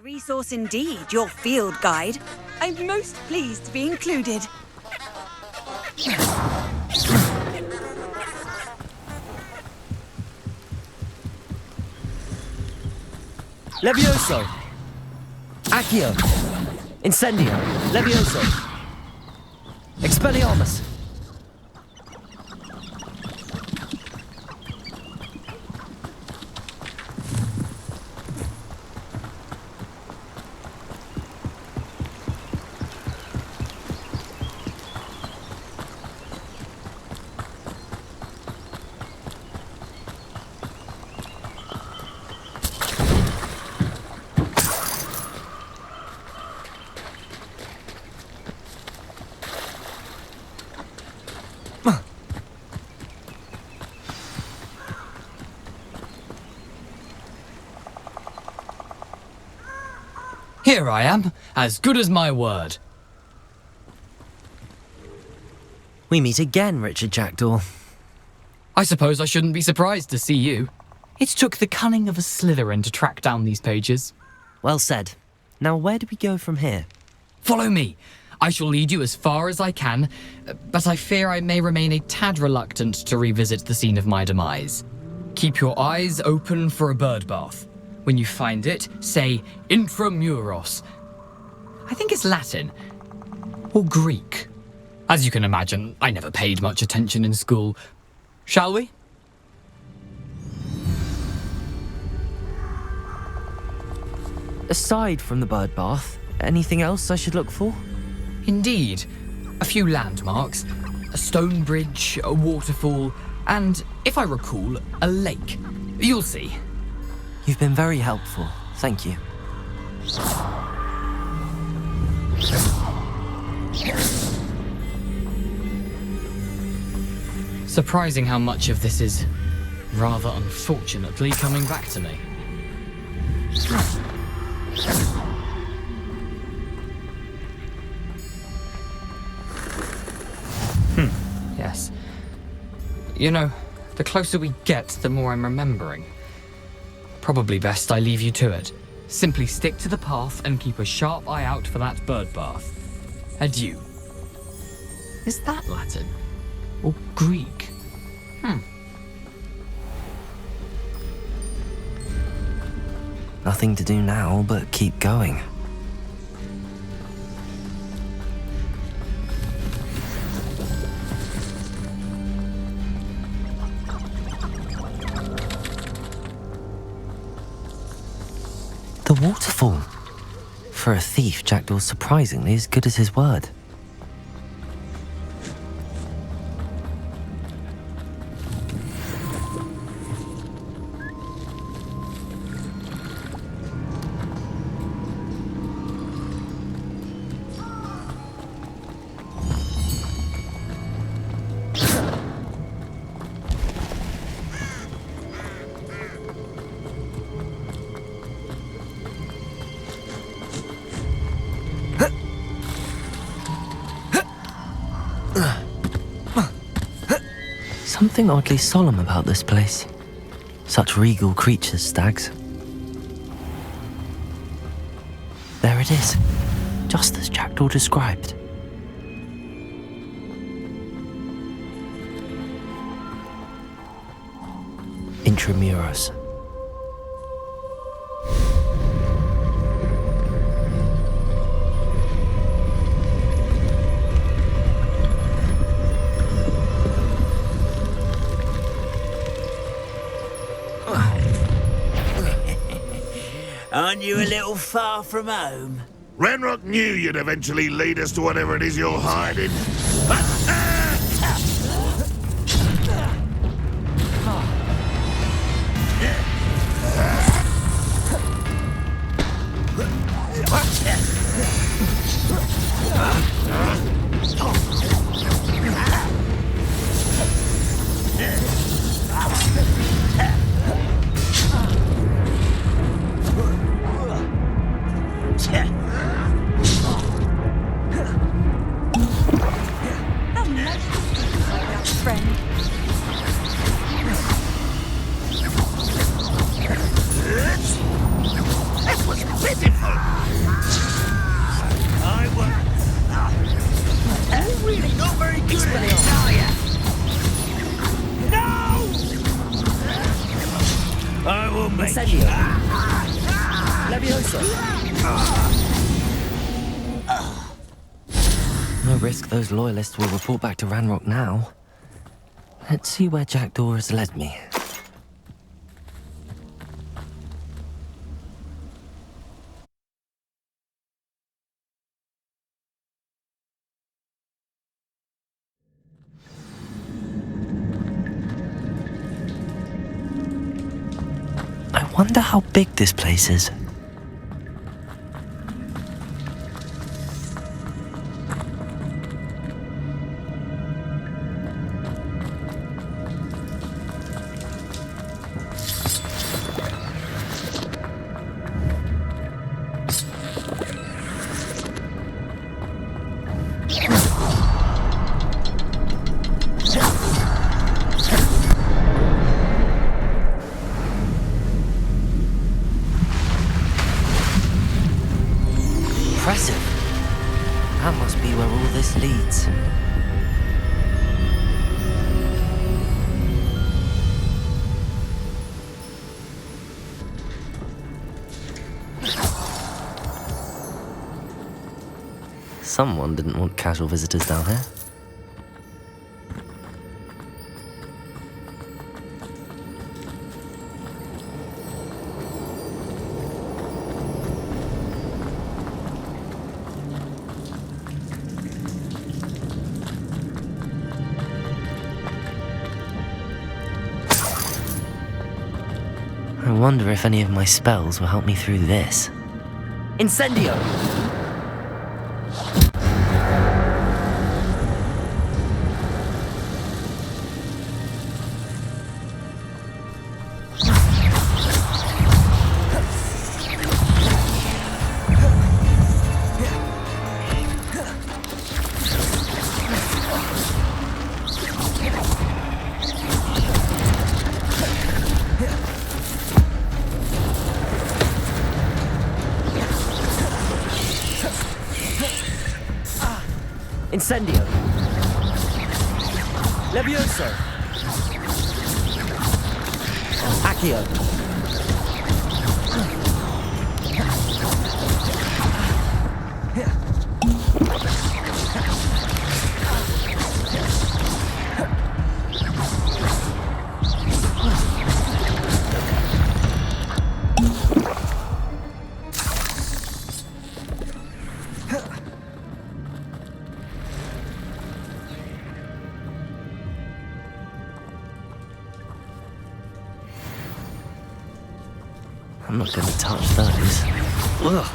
Resource indeed, your field guide. I'm most pleased to be included. Levioso! Accio! Incendio! Levioso! Expelliarmus! Here I am, as good as my word. We meet again, Richard Jackdaw. I suppose I shouldn't be surprised to see you. It took the cunning of a Slytherin to track down these pages. Well said. Now where do we go from here? Follow me. I shall lead you as far as I can, but I fear I may remain a tad reluctant to revisit the scene of my demise. Keep your eyes open for a bird bath. When you find it, say intramuros. I think it's Latin. Or Greek. As you can imagine, I never paid much attention in school. Shall we? Aside from the bird bath, anything else I should look for? Indeed. A few landmarks. A stone bridge, a waterfall, and, if I recall, a lake. You'll see. You've been very helpful. Thank you. Surprising how much of this is, rather unfortunately, coming back to me. Yes. You know, the closer we get, the more I'm remembering. Probably best I leave you to it. Simply stick to the path and keep a sharp eye out for that bird bath. Adieu. Is that Latin? Or Greek? Nothing to do now but keep going. The waterfall. For a thief, Jackdaw's surprisingly as good as his word. Something oddly solemn about this place. Such regal creatures, stags. There it is, just as Jackdaw described. Intramuros. Aren't you a little far from home? Renrock knew you'd eventually lead us to whatever it is you're hiding. I will make Incendio. Levioso. No risk those loyalists will report back to Ranrock now. Let's see where Jackdaw has led me. I wonder how big this place is. Impressive. That must be where all this leads. Someone didn't want casual visitors down here. I wonder if any of my spells will help me through this. Incendio! Incendio. Levioso. Accio. I'm not going to touch those. Ugh.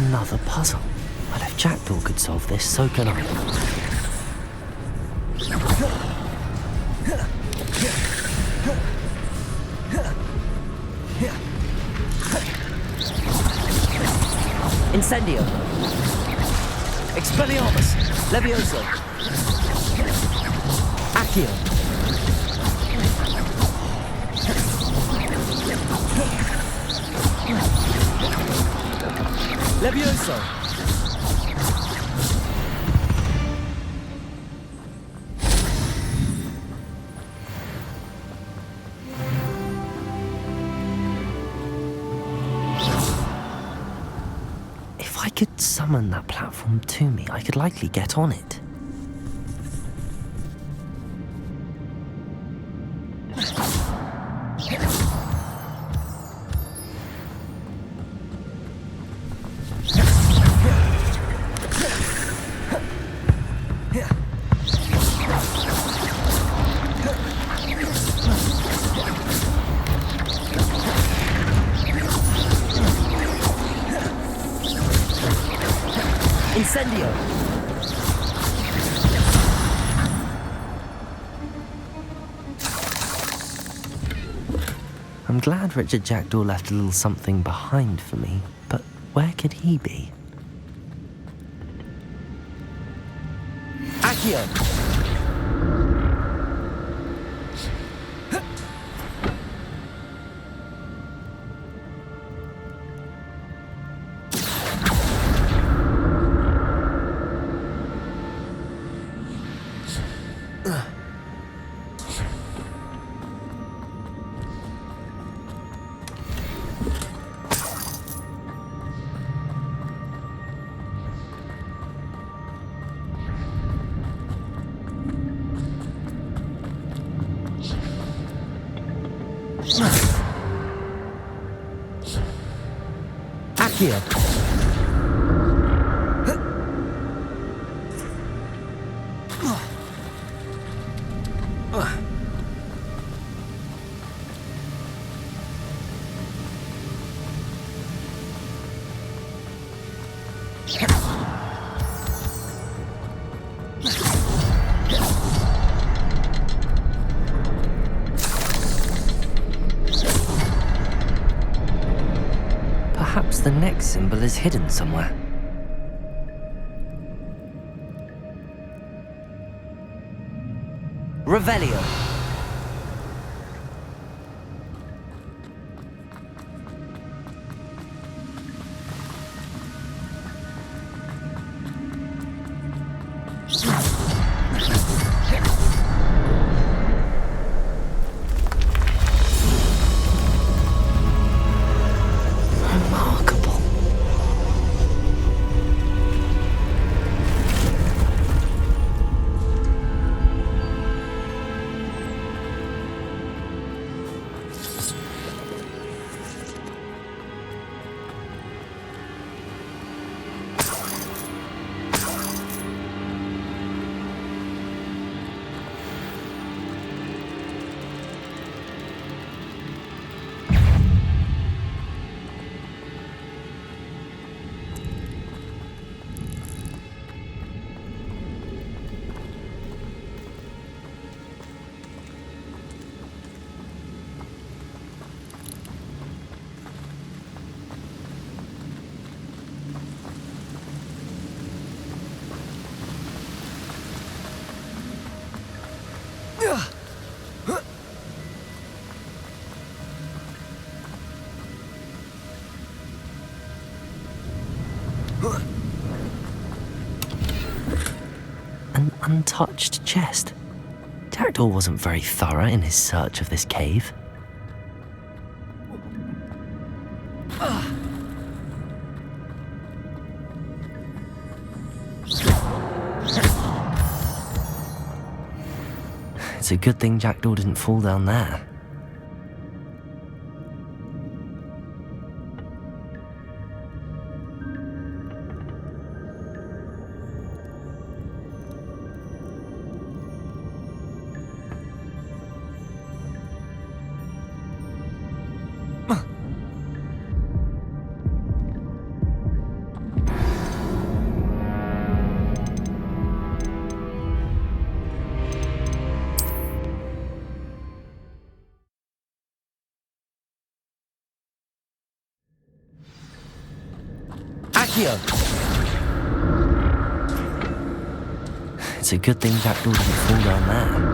Another puzzle. Well, if Jackdaw could solve this, so can I. Incendio. Expelliarmus. Levioso. Accio. Levioso. If I could summon that platform to me, I could likely get on it. I'm glad Richard Jackdaw left a little something behind for me, but where could he be? Accio! Accio! Perhaps the next symbol is hidden somewhere. Revelio. Remarkable. An untouched chest. Jackdaw wasn't very thorough in his search of this cave. It's a good thing Jackdaw didn't fall down there. Accio! It's a good thing Jackdaw didn't fall down there.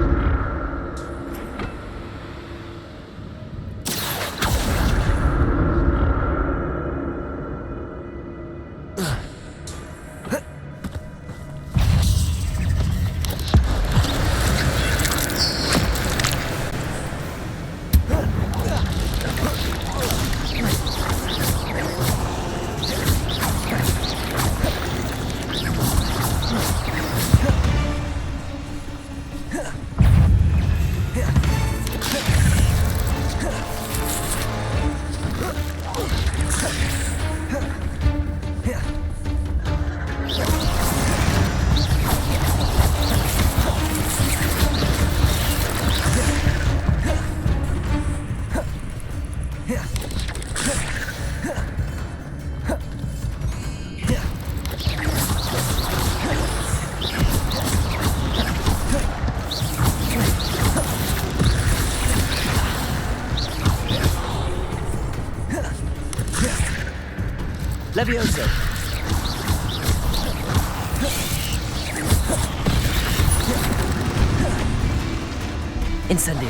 Levioso. Incendio.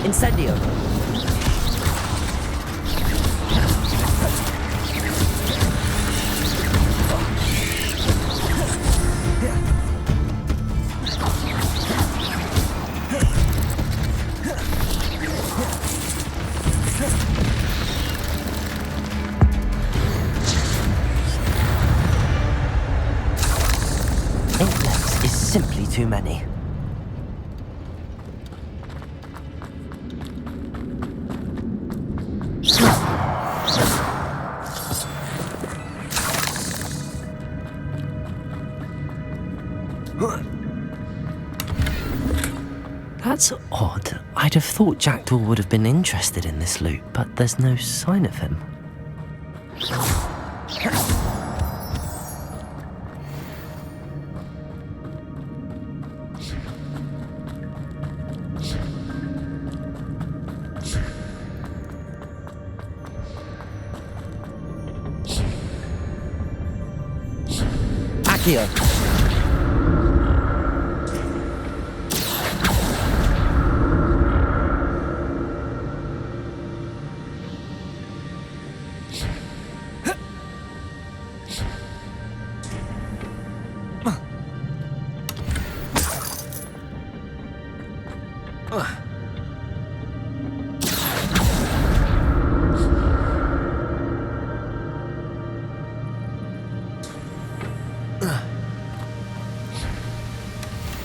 Incendio. Inklets is simply too many. That's odd. I'd have thought Jackdaw would have been interested in this loot, but there's no sign of him. Accio.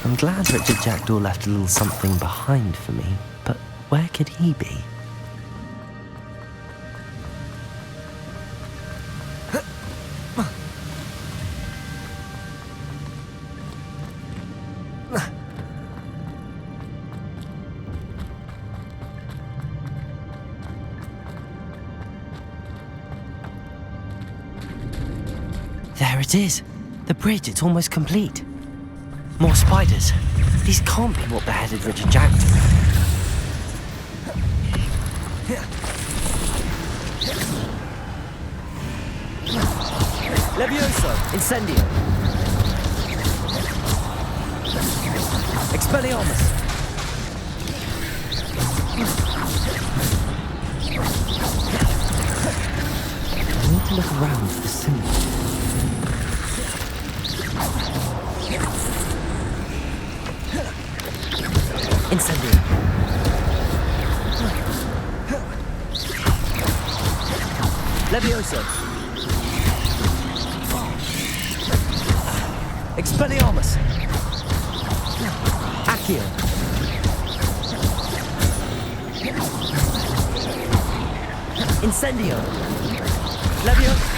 I'm glad Richard Jackdaw left a little something behind for me, but where could he be? There it is! The bridge, it's almost complete. More spiders. These can't be what beheaded Richard Jackdaw. Levioso! Incendio! Expelliarmus! I need to look around for the symbol. Incendio. Levioso. Expelliarmus. Accio. Incendio. Levioso.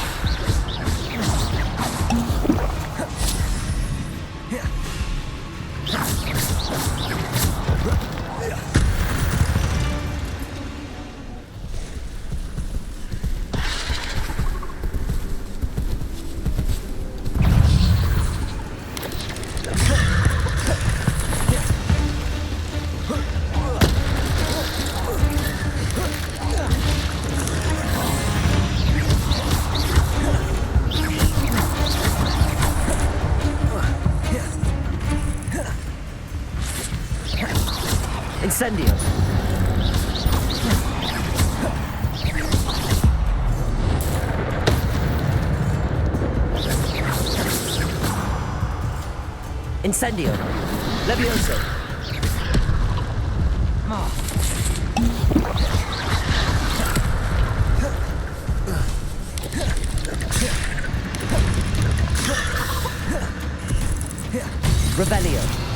Incendio. Incendio. Levioso. Rebellio.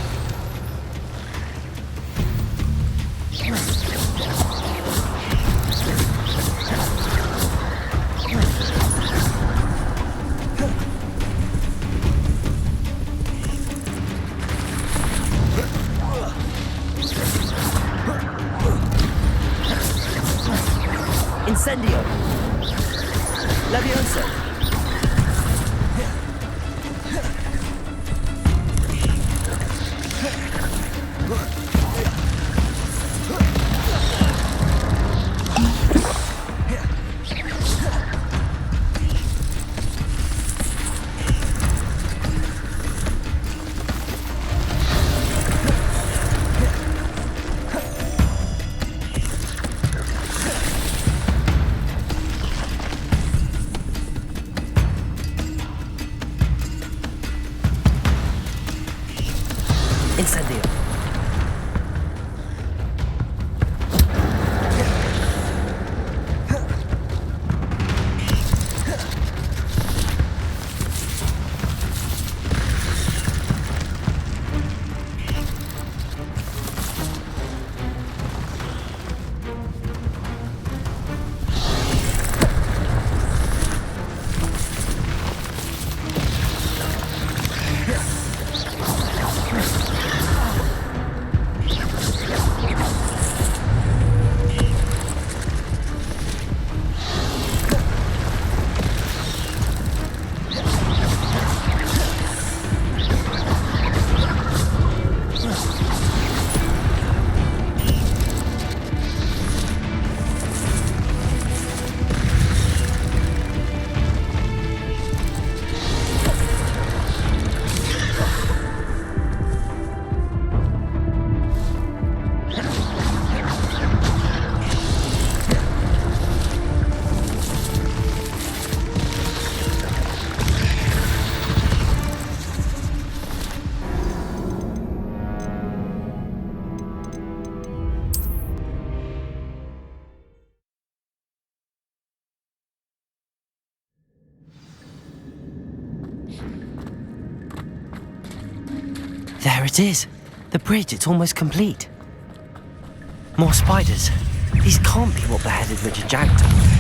Incendio. Levioso. Incendio. There it is. The bridge, it's almost complete. More spiders. These can't be what beheaded Richard Jackton.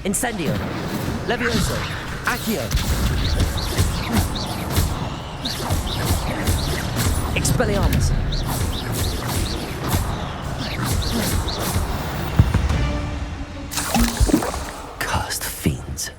Incendio. Levioso. Accio. Expelliarmus. Cursed fiends.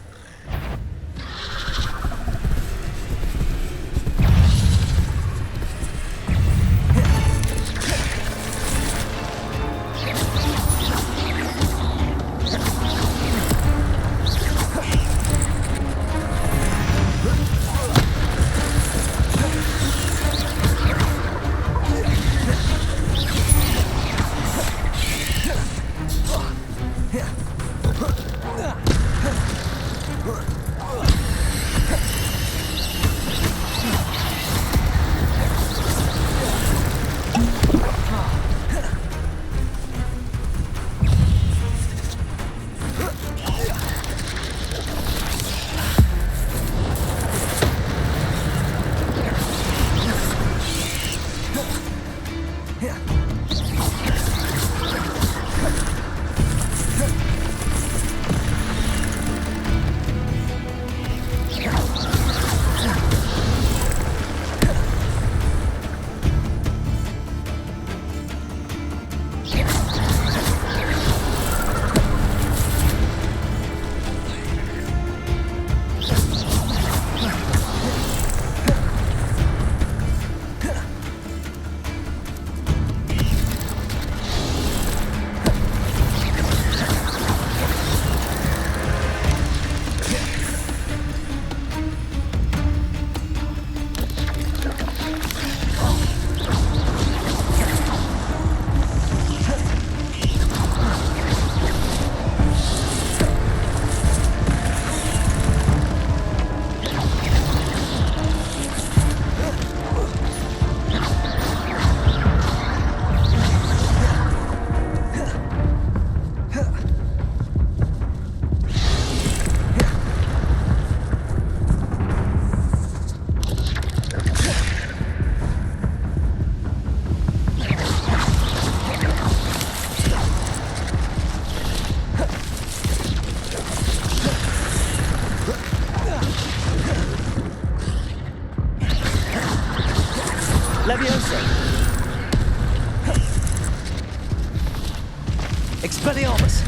Levioso! Expelliarmus!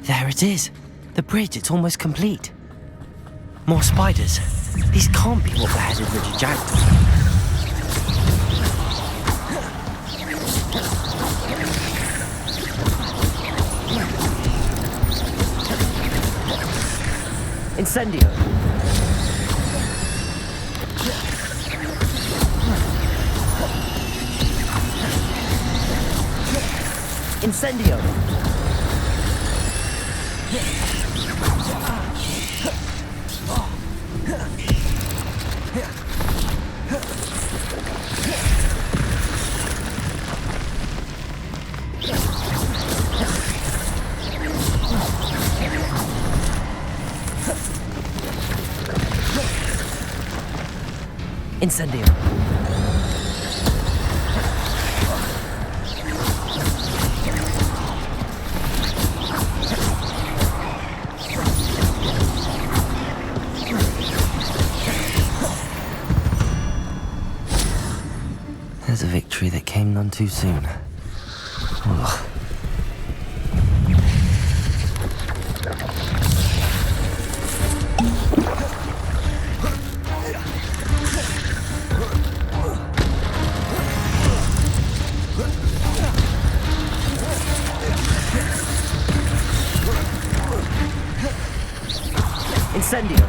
There it is. The bridge, it's almost complete. More spiders. These can't be what beheaded Richard Jackson. Incendio. Incendio. Incendio. There's a victory that came none too soon. Ugh. Incendio.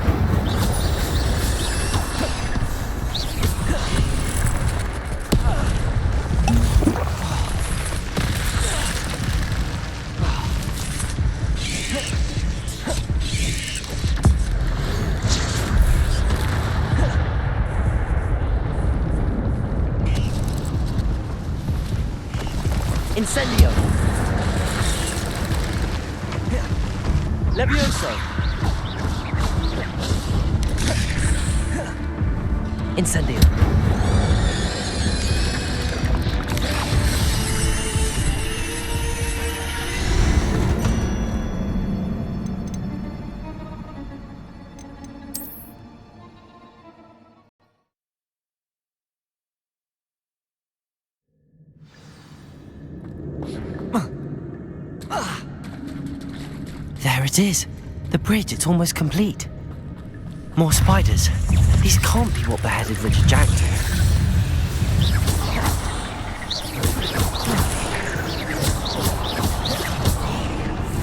Incendio. Levioso. Incendio. There it is. The bridge, it's almost complete. More spiders. These can't be what beheaded Richard Jackson.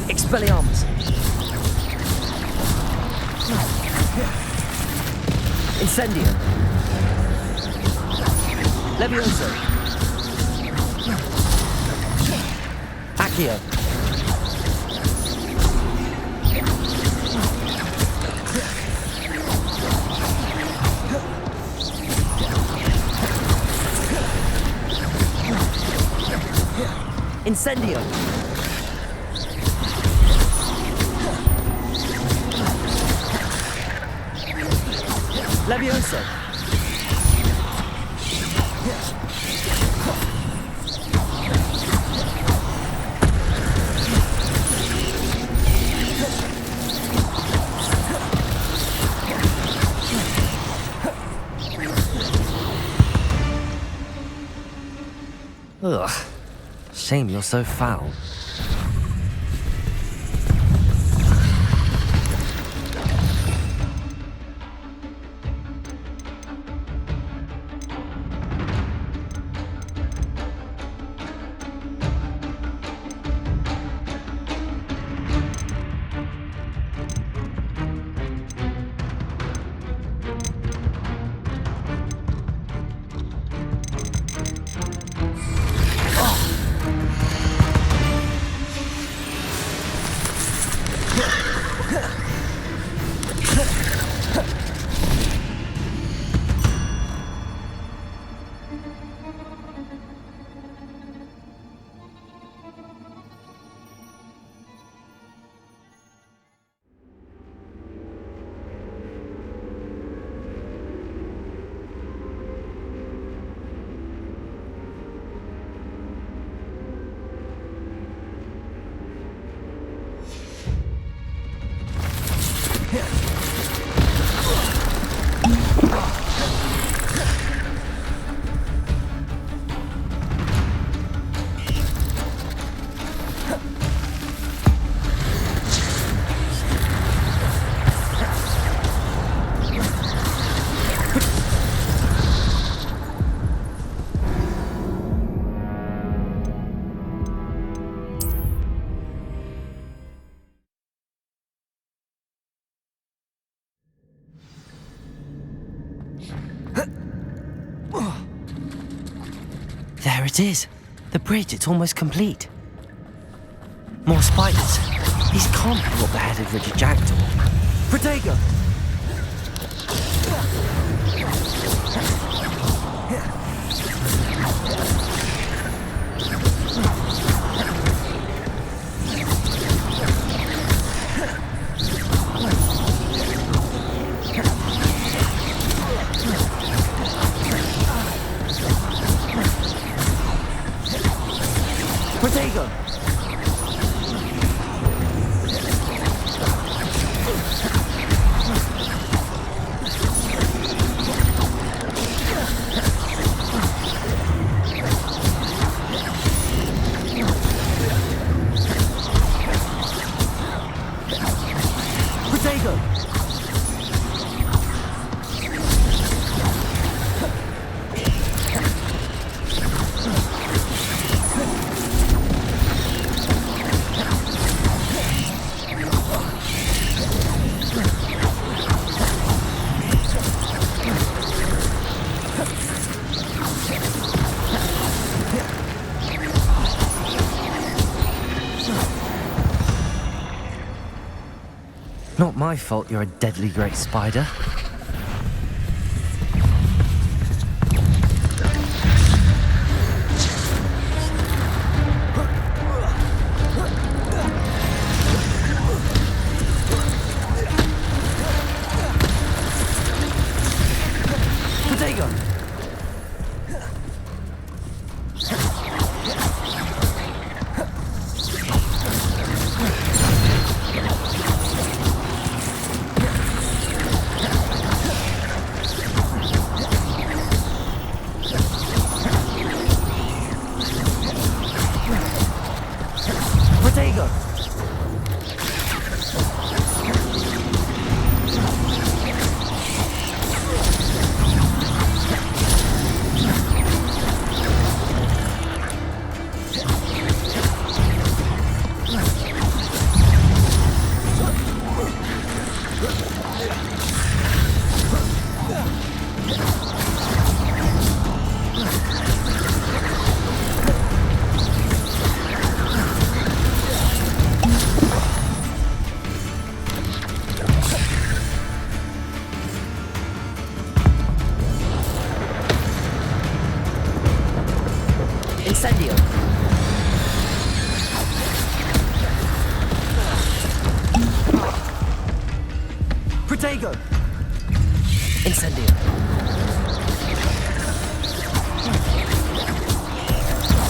Expelliarmus. Incendio. Levioso. Accio. Incendio. Levioso. Ugh. Shame you're so foul. There it is. The bridge, it's almost complete. More spiders. These can't be what beheaded Richard Jackdaw. Protego! Protego! Protego! Not my fault you're a deadly great spider. Protego! Protego! Incendio! Protego! Incendio!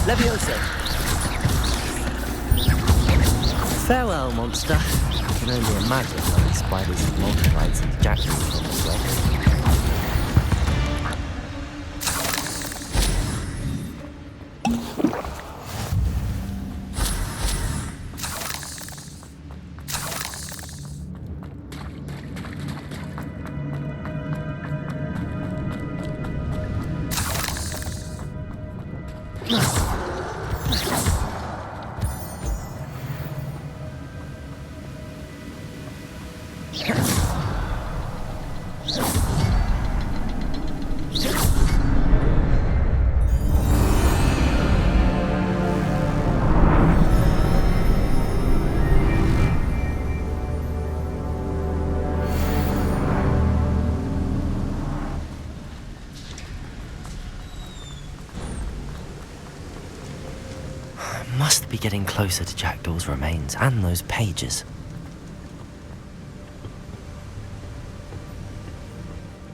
Levioso! Farewell, monster. I can only imagine how these spiders have multiplied since Jack was on this way. Must be getting closer to Jackdaw's remains and those pages.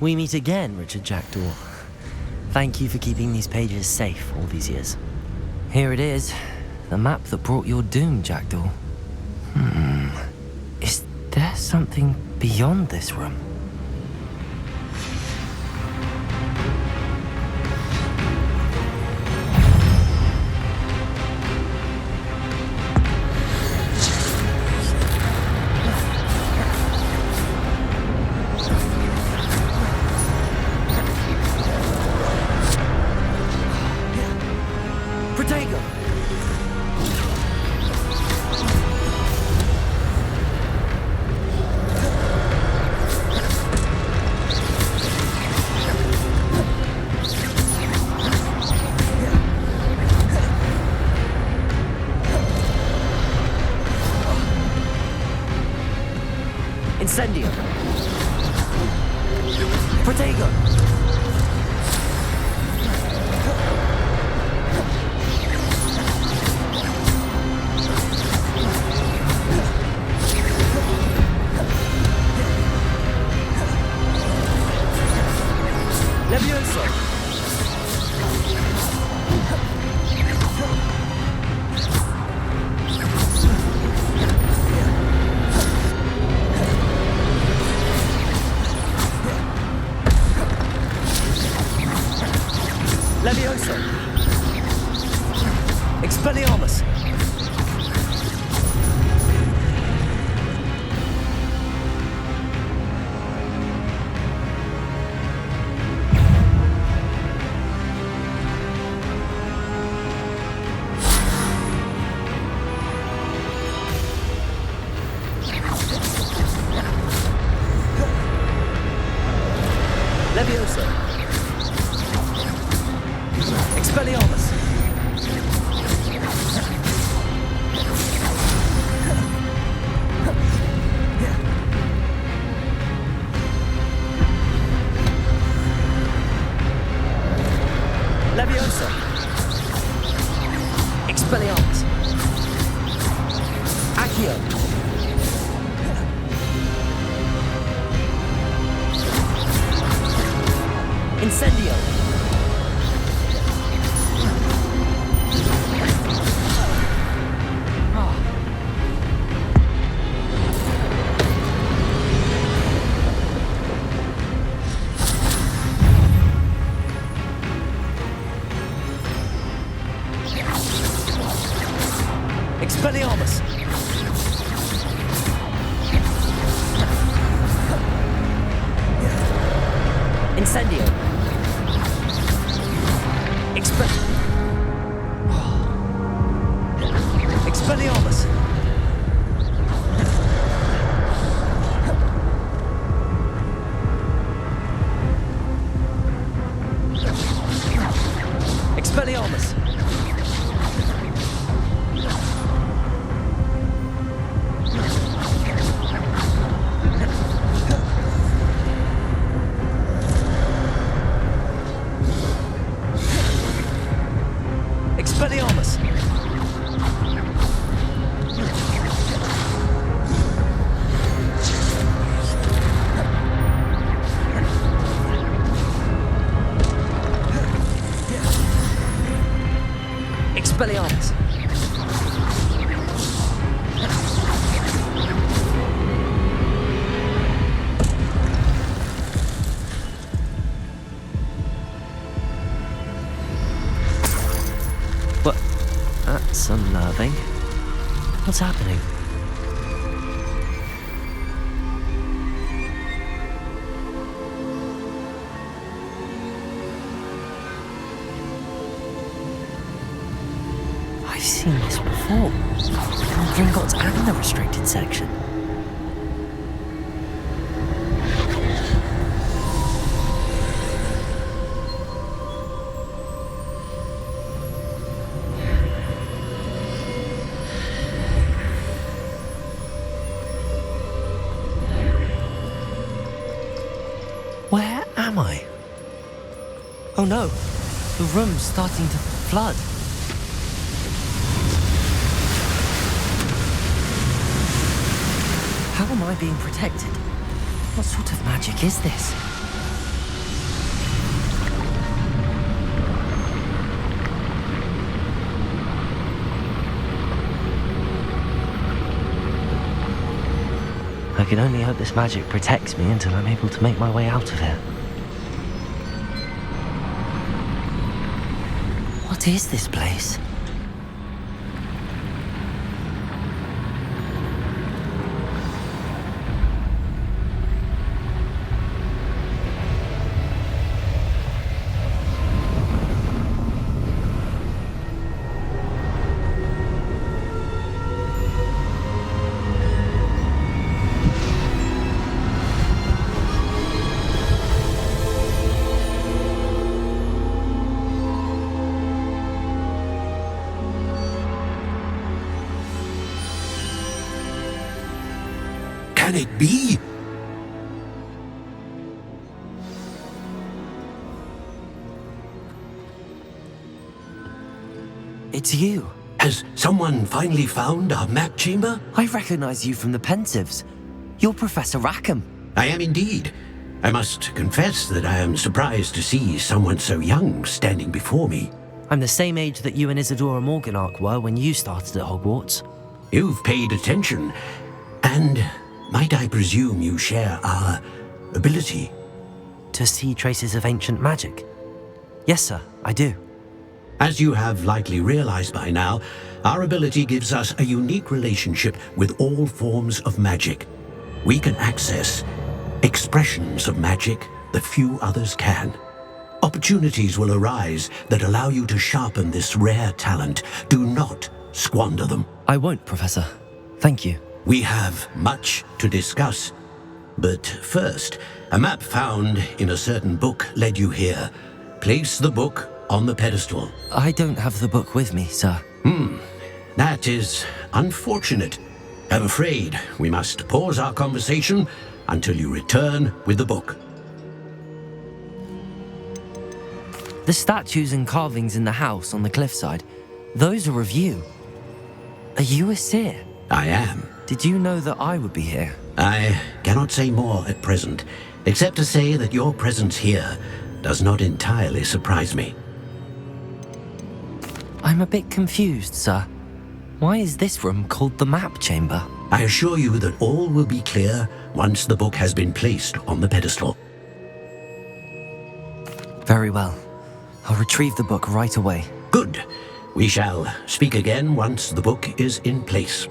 We meet again, Richard Jackdaw. Thank you for keeping these pages safe all these years. Here it is, the map that brought your doom, Jackdaw. Is there something beyond this room? Protego! Incendio. Protego. Levioso. Levioso. Expelliarmus. Levioso. Expelliarmus. Levioso. Expelliarmus. Accio. Incendio. Expelliarmus. Incendio. Expelliarmus. Expelliarmus. Expelliarmus. Expelliarmus. What? That's unnerving. What's happening? I've seen this before. In Gringotts and the restricted section. Where am I? Oh no, the room's starting to flood. How am I being protected? What sort of magic is this? I can only hope this magic protects me until I'm able to make my way out of here. What is this place? Can it be? It's you. Has someone finally found our map chamber? I recognize you from the Pensives. You're Professor Rackham. I am indeed. I must confess that I am surprised to see someone so young standing before me. I'm the same age that you and Isadora Morganach were when you started at Hogwarts. You've paid attention, and might I presume you share our ability? To see traces of ancient magic? Yes, sir, I do. As you have likely realized by now, our ability gives us a unique relationship with all forms of magic. We can access expressions of magic that few others can. Opportunities will arise that allow you to sharpen this rare talent. Do not squander them. I won't, Professor. Thank you. We have much to discuss. But first, a map found in a certain book led you here. Place the book on the pedestal. I don't have the book with me, sir. That is unfortunate. I'm afraid we must pause our conversation until you return with the book. The statues and carvings in the house on the cliffside, those are of you. Are you a seer? I am. Did you know that I would be here? I cannot say more at present, except to say that your presence here does not entirely surprise me. I'm a bit confused, sir. Why is this room called the map chamber? I assure you that all will be clear once the book has been placed on the pedestal. Very well. I'll retrieve the book right away. Good. We shall speak again once the book is in place.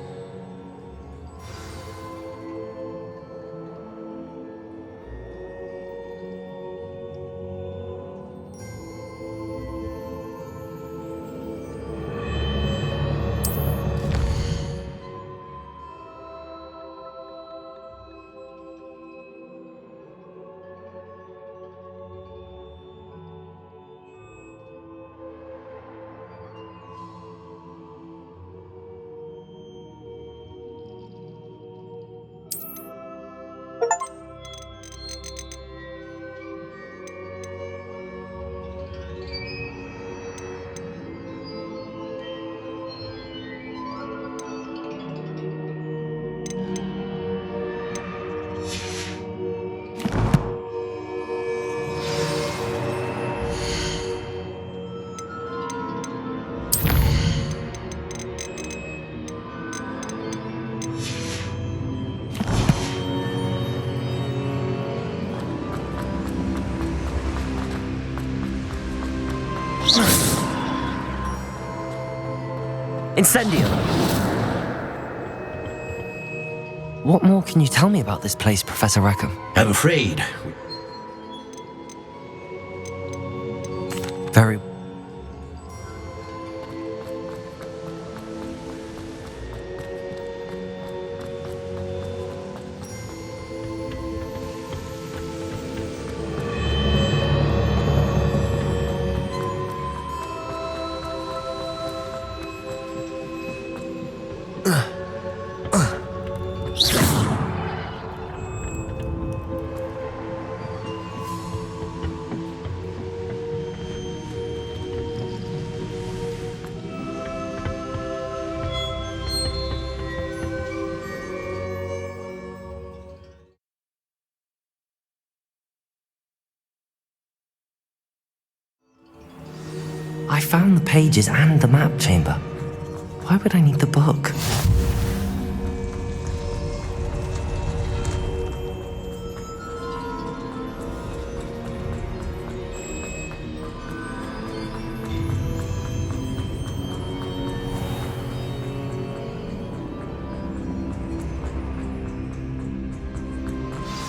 Incendio! What more can you tell me about this place, Professor Rackham? I'm afraid Very... I found the pages and the map chamber. Why would I need the book?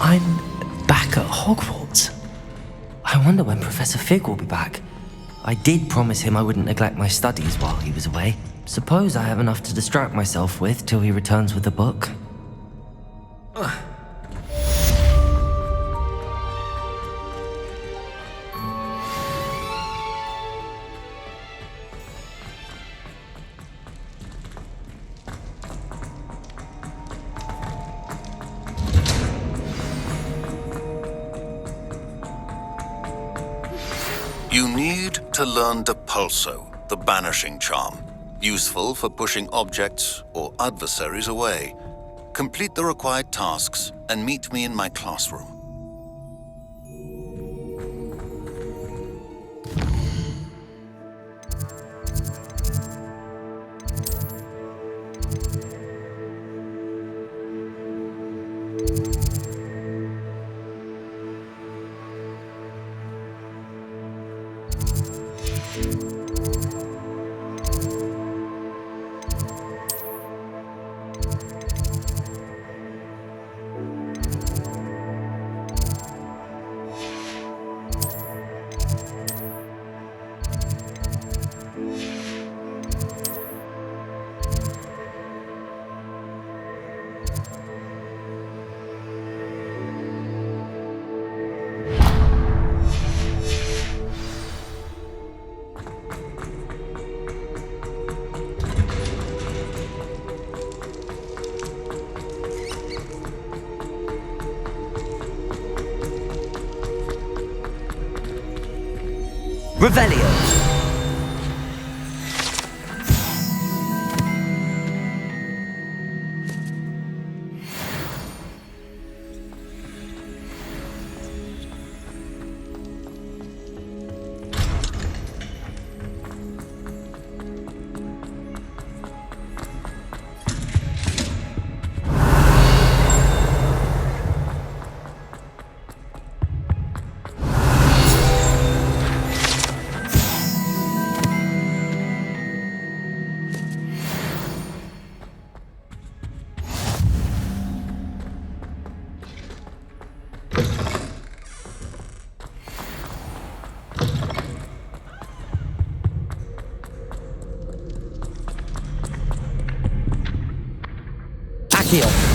I'm back at Hogwarts. I wonder when Professor Fig will be back. I did promise him I wouldn't neglect my studies while he was away. Suppose I have enough to distract myself with till he returns with the book. You need to learn Depulso, the banishing charm. useful for pushing objects or adversaries away. Complete the required tasks and meet me in my classroom. Revelio. Accio.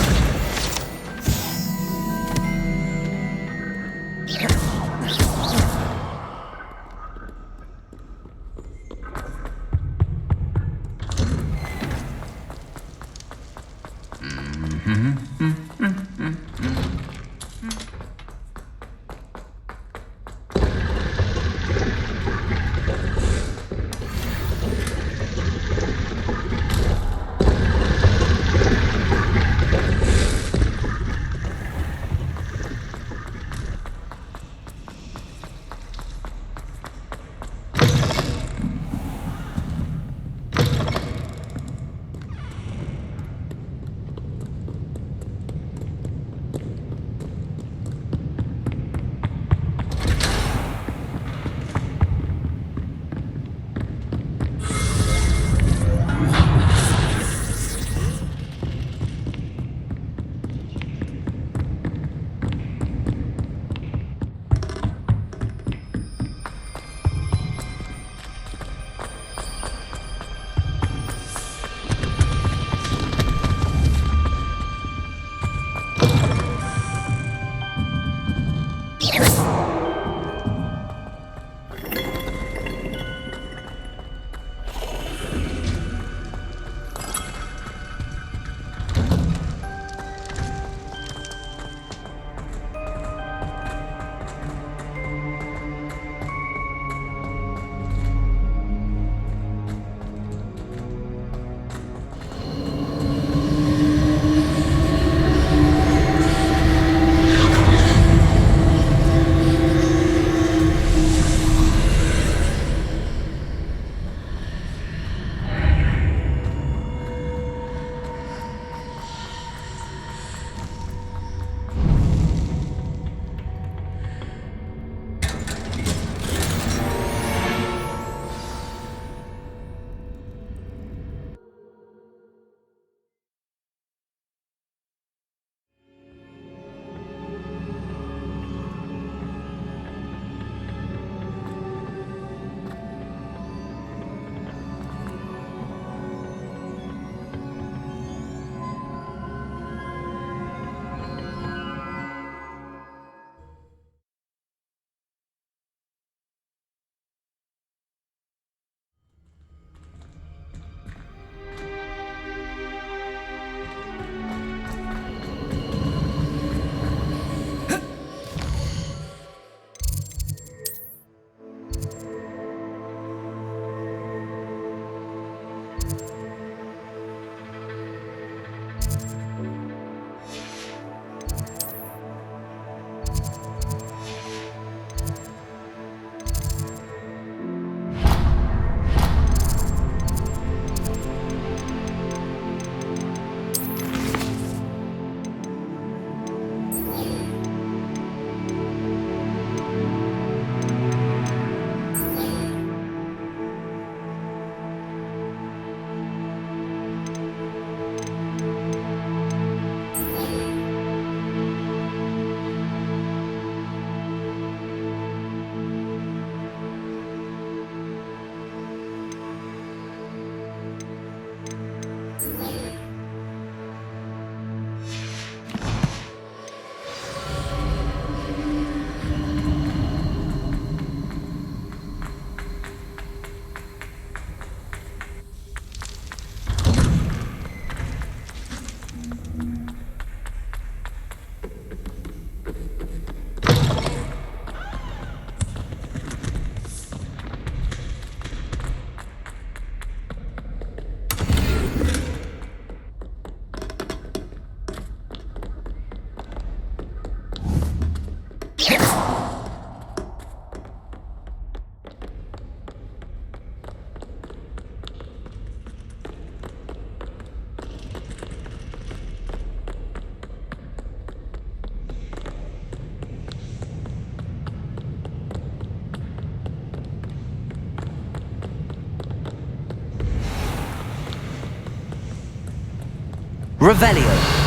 Revelio.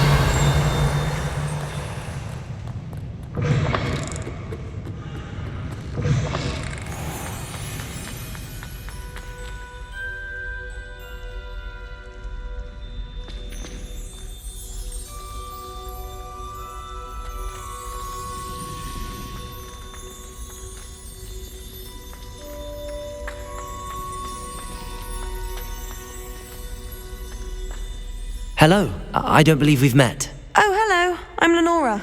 Hello. I don't believe we've met. Oh, hello. I'm Lenora.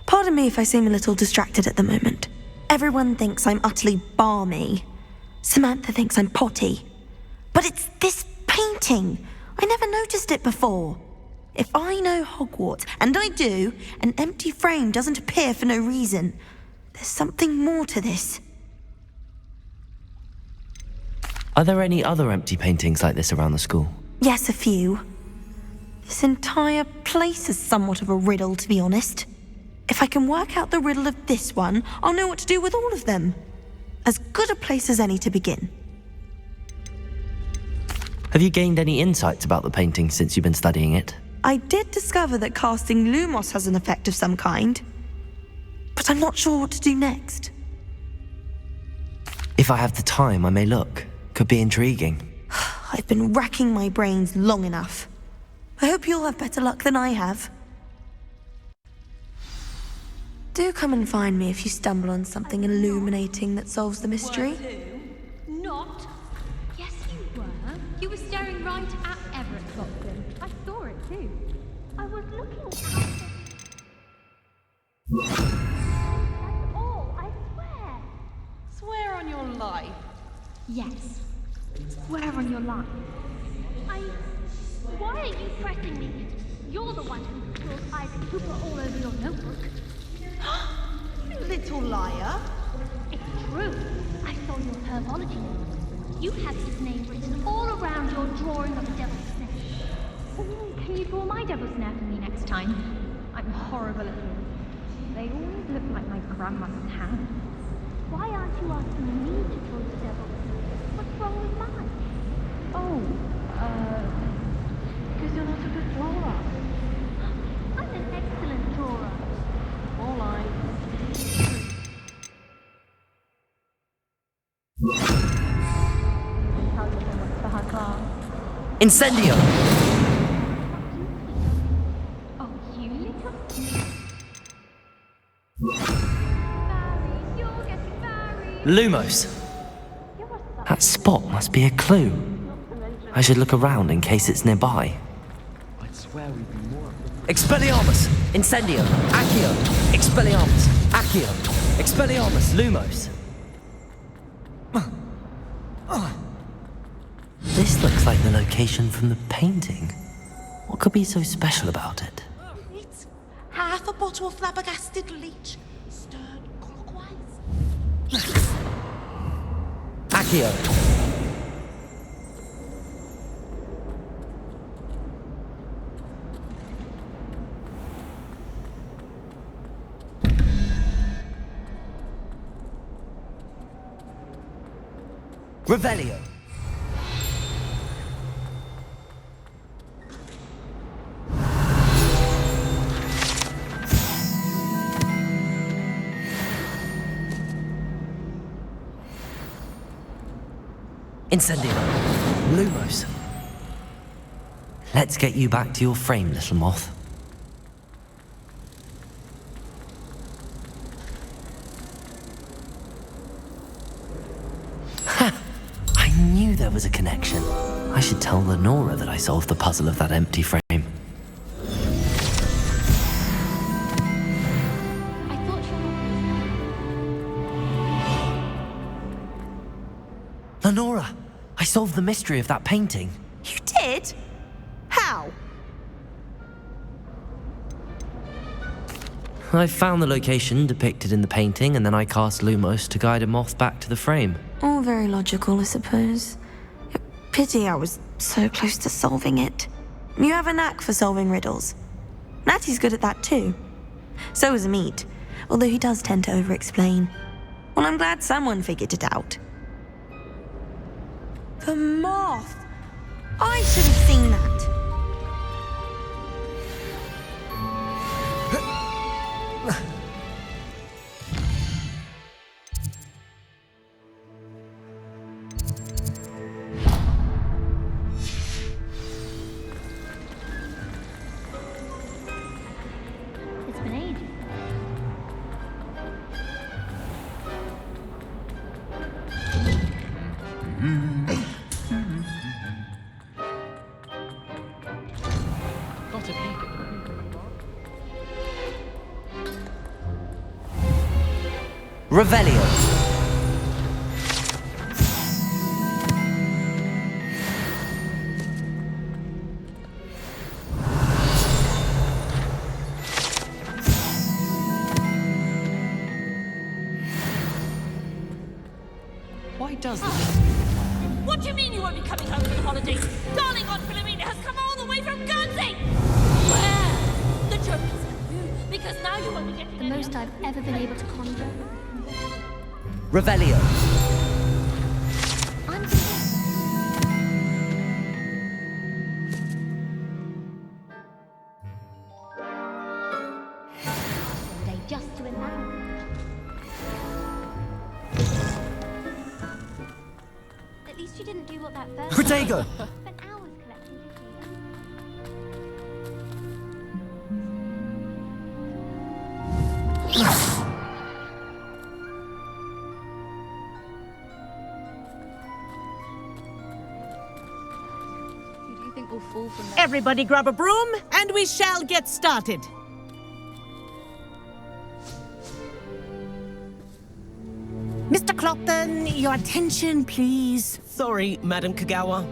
Pardon me if I seem a little distracted at the moment. Everyone thinks I'm utterly balmy. Samantha thinks I'm potty. But it's this painting. I never noticed it before. If I know Hogwarts, and I do, an empty frame doesn't appear for no reason. There's something more to this. Are there any other empty paintings like this around the school? Yes, a few. This entire place is somewhat of a riddle, to be honest. If I can work out the riddle of this one, I'll know what to do with all of them. As good a place as any to begin. Have you gained any insights about the painting since you've been studying it? I did discover that casting Lumos has an effect of some kind. But I'm not sure what to do next. If I have the time, I may look. Could be intriguing. I've been racking my brains long enough. I hope you'll have better luck than I have. Do come and find me if you stumble on something illuminating that solves the mystery. Not? Yes, you were. You were staring right at Everett Boston. I saw it too. I was looking at it. That's all, I swear. Swear on your life. Yes. Swear on your life. Why are you pressing me? You're the one who spilled Ivy Cooper all over your notebook. You little liar. It's true. I saw your herbology notes. You have his name written all around your drawing of a devil's snare. Can you draw my devil's snare for me next time? I'm horrible at yours. They always look like my grandmother's hands. Why aren't you asking me to draw the devil's snare? What's wrong with mine? Because you're not a good drawer. I'm an excellent drawer. More like. Tell you what's for her class. Incendio! Oh, you little... Barry, you're getting married. Lumos. That spot must be a clue. I should look around in case it's nearby. I'd swear we'd be more. Expelliarmus! Incendio! Accio! Expelliarmus! Accio! Expelliarmus! Lumos! This looks like the location from the painting. What could be so special about it? It's half a bottle of flabbergasted leech, stirred clockwise. Accio! Revelio. Incendio. Lumos. Let's get you back to your frame, little moth. There was a connection. I should tell Lenora that I solved the puzzle of that empty frame. I thought you were... Lenora! I solved the mystery of that painting. You did? How? I found the location depicted in the painting, and then I cast Lumos to guide a moth back to the frame. All very logical, I suppose. Pity I was so close to solving it. You have a knack for solving riddles. Natty's good at that too. So is Meat, although he does tend to over-explain. Well, I'm glad someone figured it out. The moth! I should have seen that. Revelio. Why does this? What do you mean you won't be coming home for the holidays? Darling Aunt Philomena has come all the way from Guernsey! Where? The joke is on you, because now you won't be getting The most I've ever been able to conjure. Revelio. I'm day just to imagine. At least you didn't do what that bird Protego. spent hours collecting cookies. Who do you think will fall from that? Everybody grab a broom, and we shall get started. Mr. Clopton, your attention, please. Sorry, Madam Kagawa.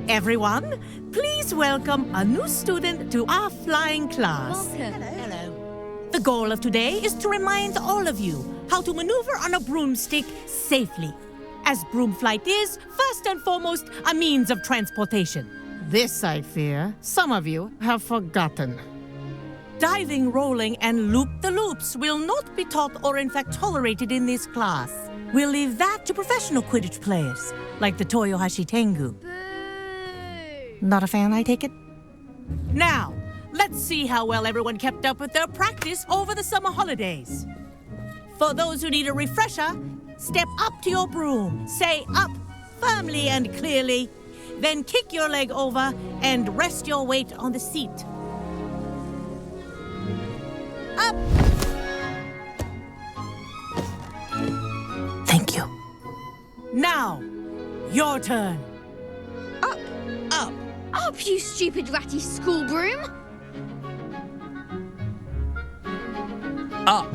Everyone, please welcome a new student to our flying class. Welcome. Hello. The goal of today is to remind all of you how to maneuver on a broomstick safely, as broom flight is, first and foremost, a means of transportation. This, I fear, some of you have forgotten. Diving, rolling, and loop-the-loops will not be taught or in fact tolerated in this class. We'll leave that to professional Quidditch players, like the Toyohashi Tengu. Not a fan, I take it? Now, let's see how well everyone kept up with their practice over the summer holidays. For those who need a refresher, step up to your broom, say up firmly and clearly, then kick your leg over and rest your weight on the seat. Up! Thank you. Now, your turn. Up! Up! Up, you stupid ratty school broom! Up.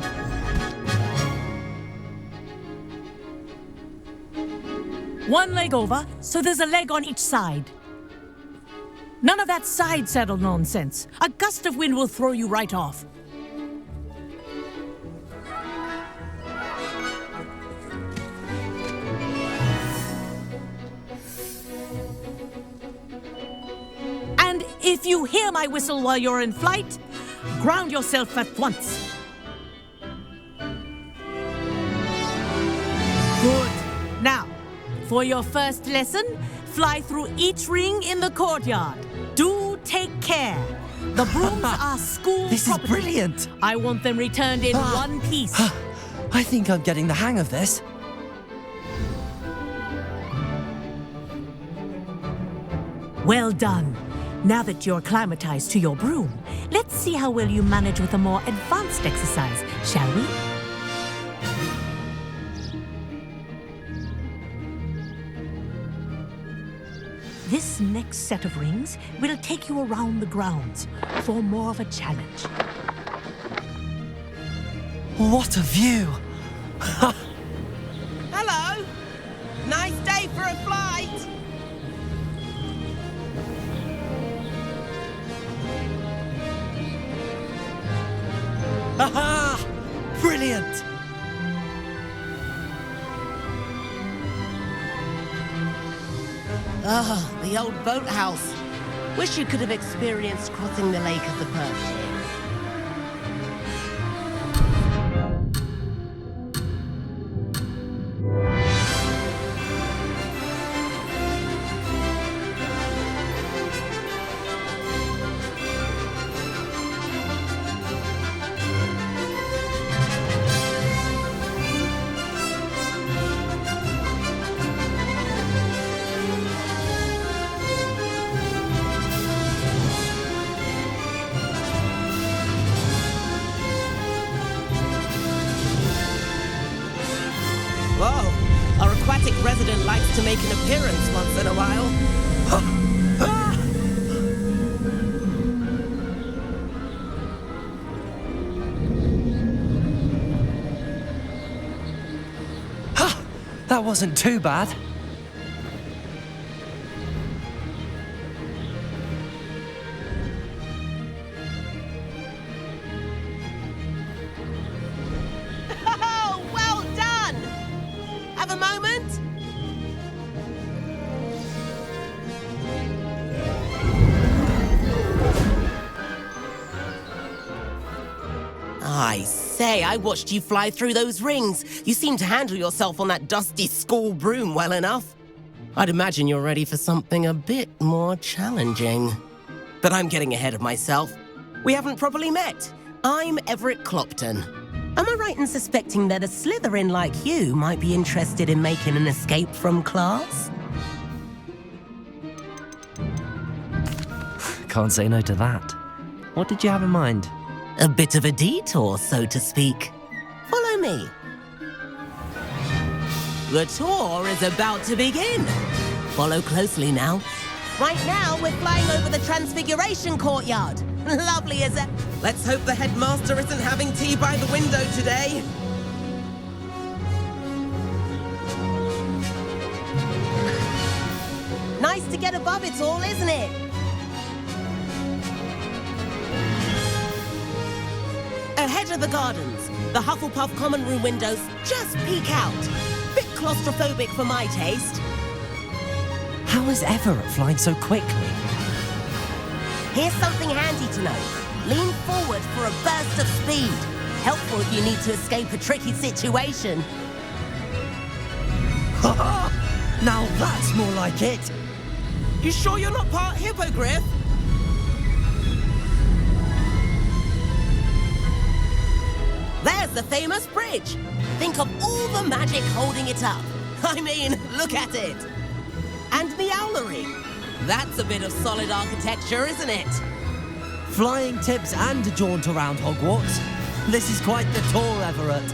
One leg over, so there's a leg on each side. None of that side saddle nonsense. A gust of wind will throw you right off. And if you hear my whistle while you're in flight, ground yourself at once. Good. Now, for your first lesson, fly through each ring in the courtyard. Do take care. The brooms are school This property. is brilliant. I want them returned in one piece. I think I'm getting the hang of this. Well done. Now that you're acclimatized to your broom, let's see how well you manage with a more advanced exercise, shall we? This next set of rings will take you around the grounds for more of a challenge. What a view! Hello! Nice day for a flight! Aha! Brilliant! Ah, the old boathouse. Wish you could have experienced crossing the Lake of the Perch. Whoa, our aquatic resident likes to make an appearance once in a while. That wasn't too bad. Oh, well done! Have a moment? I say, I watched you fly through those rings. You seem to handle yourself on that dusty school broom well enough. I'd imagine you're ready for something a bit more challenging. But I'm getting ahead of myself. We haven't properly met. I'm Everett Clopton. Am I right in suspecting that a Slytherin like you might be interested in making an escape from class? Can't say no to that. What did you have in mind? A bit of a detour, so to speak. Follow me. The tour is about to begin. Follow closely now. Right now, we're flying over the Transfiguration Courtyard. Lovely as ever. Let's hope the headmaster isn't having tea by the window today. Nice to get above it all, isn't it? Ahead of the gardens, the Hufflepuff common room windows just peek out. Bit claustrophobic for my taste. How is Everett flying so quickly? Here's something handy to know. Lean forward for a burst of speed. Helpful if you need to escape a tricky situation. Now that's more like it. You sure you're not part hippogriff? There's the famous bridge. Think of all the magic holding it up. I mean, look at it. And the owlery. That's a bit of solid architecture, isn't it? Flying tips and a jaunt around Hogwarts. This is quite the tour, Everett.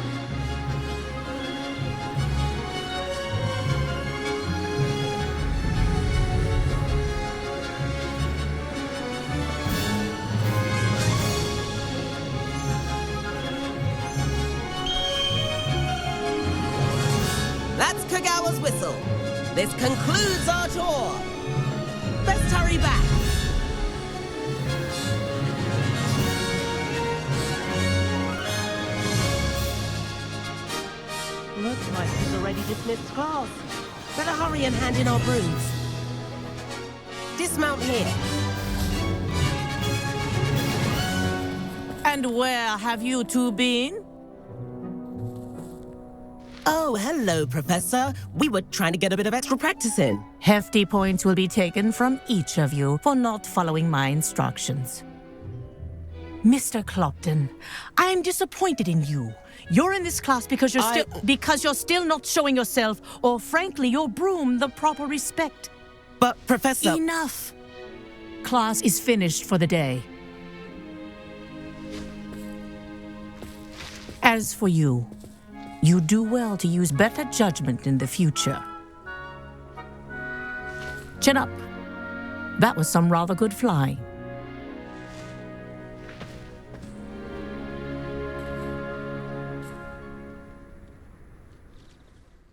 That's Kagawa's whistle. This concludes our tour. Let's hurry back. Looks like he's already dismissed class. Better hurry and hand in our brooms. Dismount here. And where have you two been? Oh, hello, Professor. We were trying to get a bit of extra practice in. Hefty points will be taken from each of you for not following my instructions. Mr. Clopton, I am disappointed in you. You're in this class because you're still not showing yourself, or frankly, your broom the proper respect. But, Professor... Enough. Class is finished for the day. As for you, you do well to use better judgment in the future. Chin up. That was some rather good flying.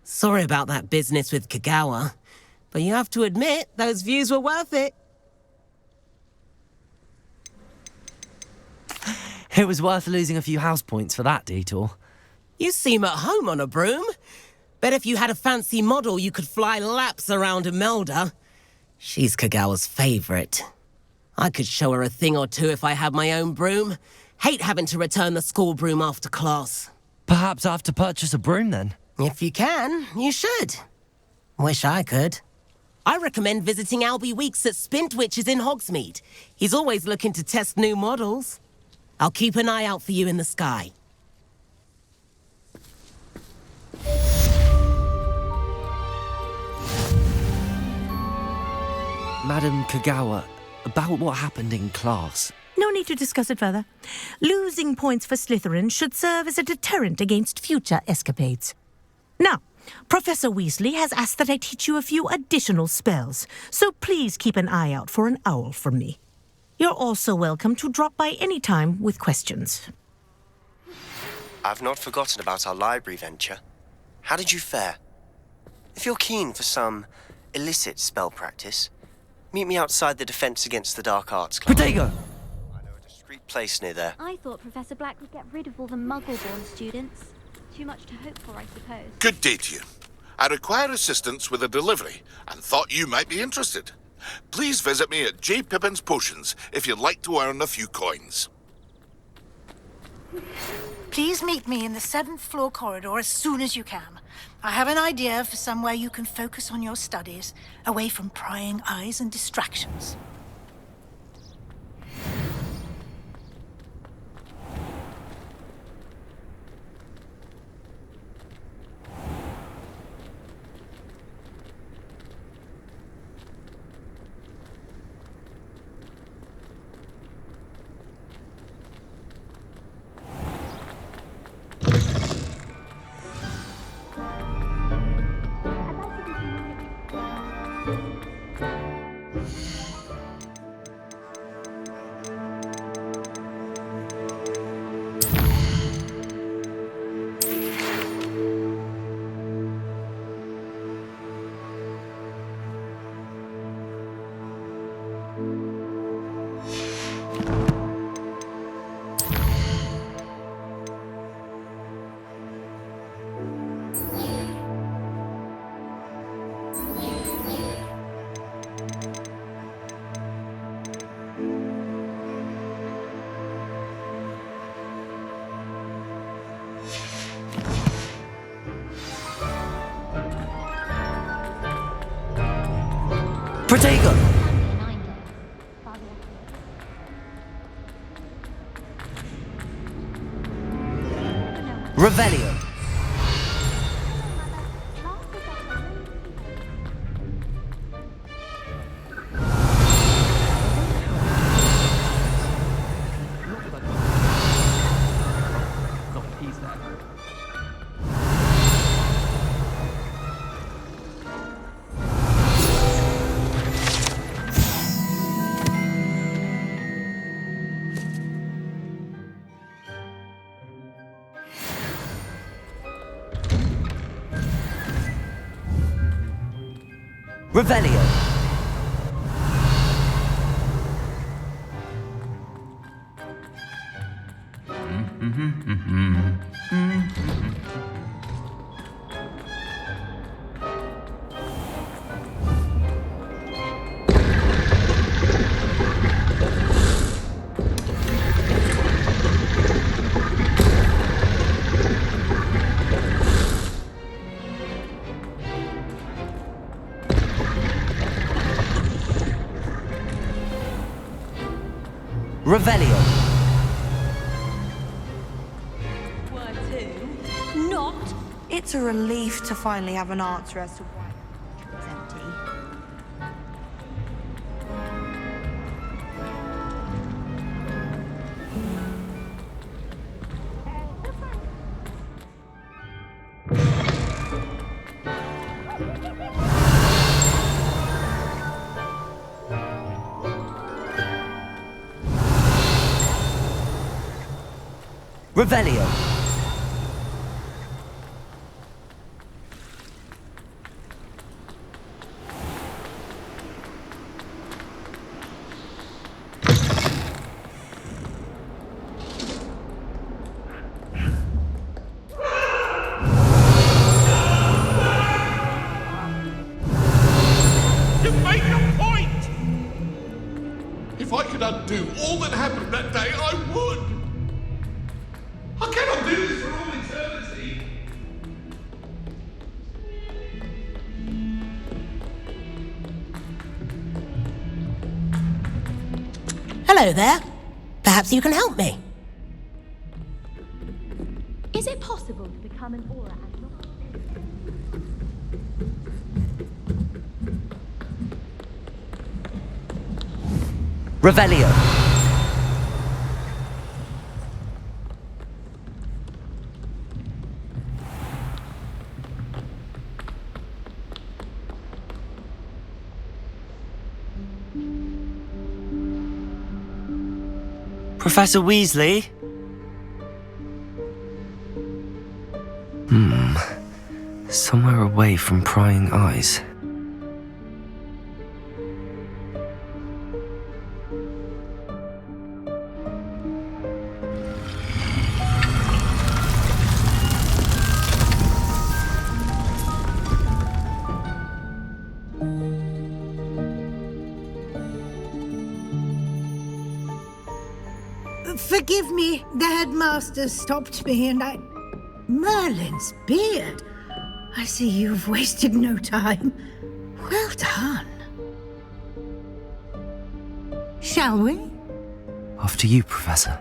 Sorry about that business with Kagawa, but you have to admit, those views were worth it. It was worth losing a few house points for that detour. You seem at home on a broom. Bet if you had a fancy model, you could fly laps around Imelda. She's Kagawa's favorite. I could show her a thing or two if I had my own broom. Hate having to return the school broom after class. Perhaps I have to purchase a broom then. If you can, you should. Wish I could. I recommend visiting Albie Weeks at Spintwitches in Hogsmeade. He's always looking to test new models. I'll keep an eye out for you in the sky. Madam Kagawa, about what happened in class. No need to discuss it further. Losing points for Slytherin should serve as a deterrent against future escapades. Now, Professor Weasley has asked that I teach you a few additional spells, so please keep an eye out for an owl from me. You're also welcome to drop by any time with questions. I've not forgotten about our library venture. How did you fare? If you're keen for some illicit spell practice, meet me outside the Defense Against the Dark Arts Club. Protego! I know a discreet place near there. I thought Professor Black would get rid of all the Muggle-born students. Too much to hope for, I suppose. Good day to you. I require assistance with a delivery and thought you might be interested. Please visit me at J. Pippin's Potions if you'd like to earn a few coins. Please meet me in the 7th floor corridor as soon as you can. I have an idea for somewhere you can focus on your studies, away from prying eyes and distractions. Protego! Revelio! Revelio! Revelio! Where to? Not. It's a relief to finally have an answer as to why the was empty. Revelio! You make a point! If I could undo all that happened that day, I would! I cannot do this for all eternity! Hello there. Perhaps you can help me. Is it possible to become an aura and not... Revelio! Professor Weasley? Somewhere away from prying eyes. Forgive me, the headmaster stopped me and I... Merlin's beard. I see you've wasted no time. Well done. Shall we? After you, Professor.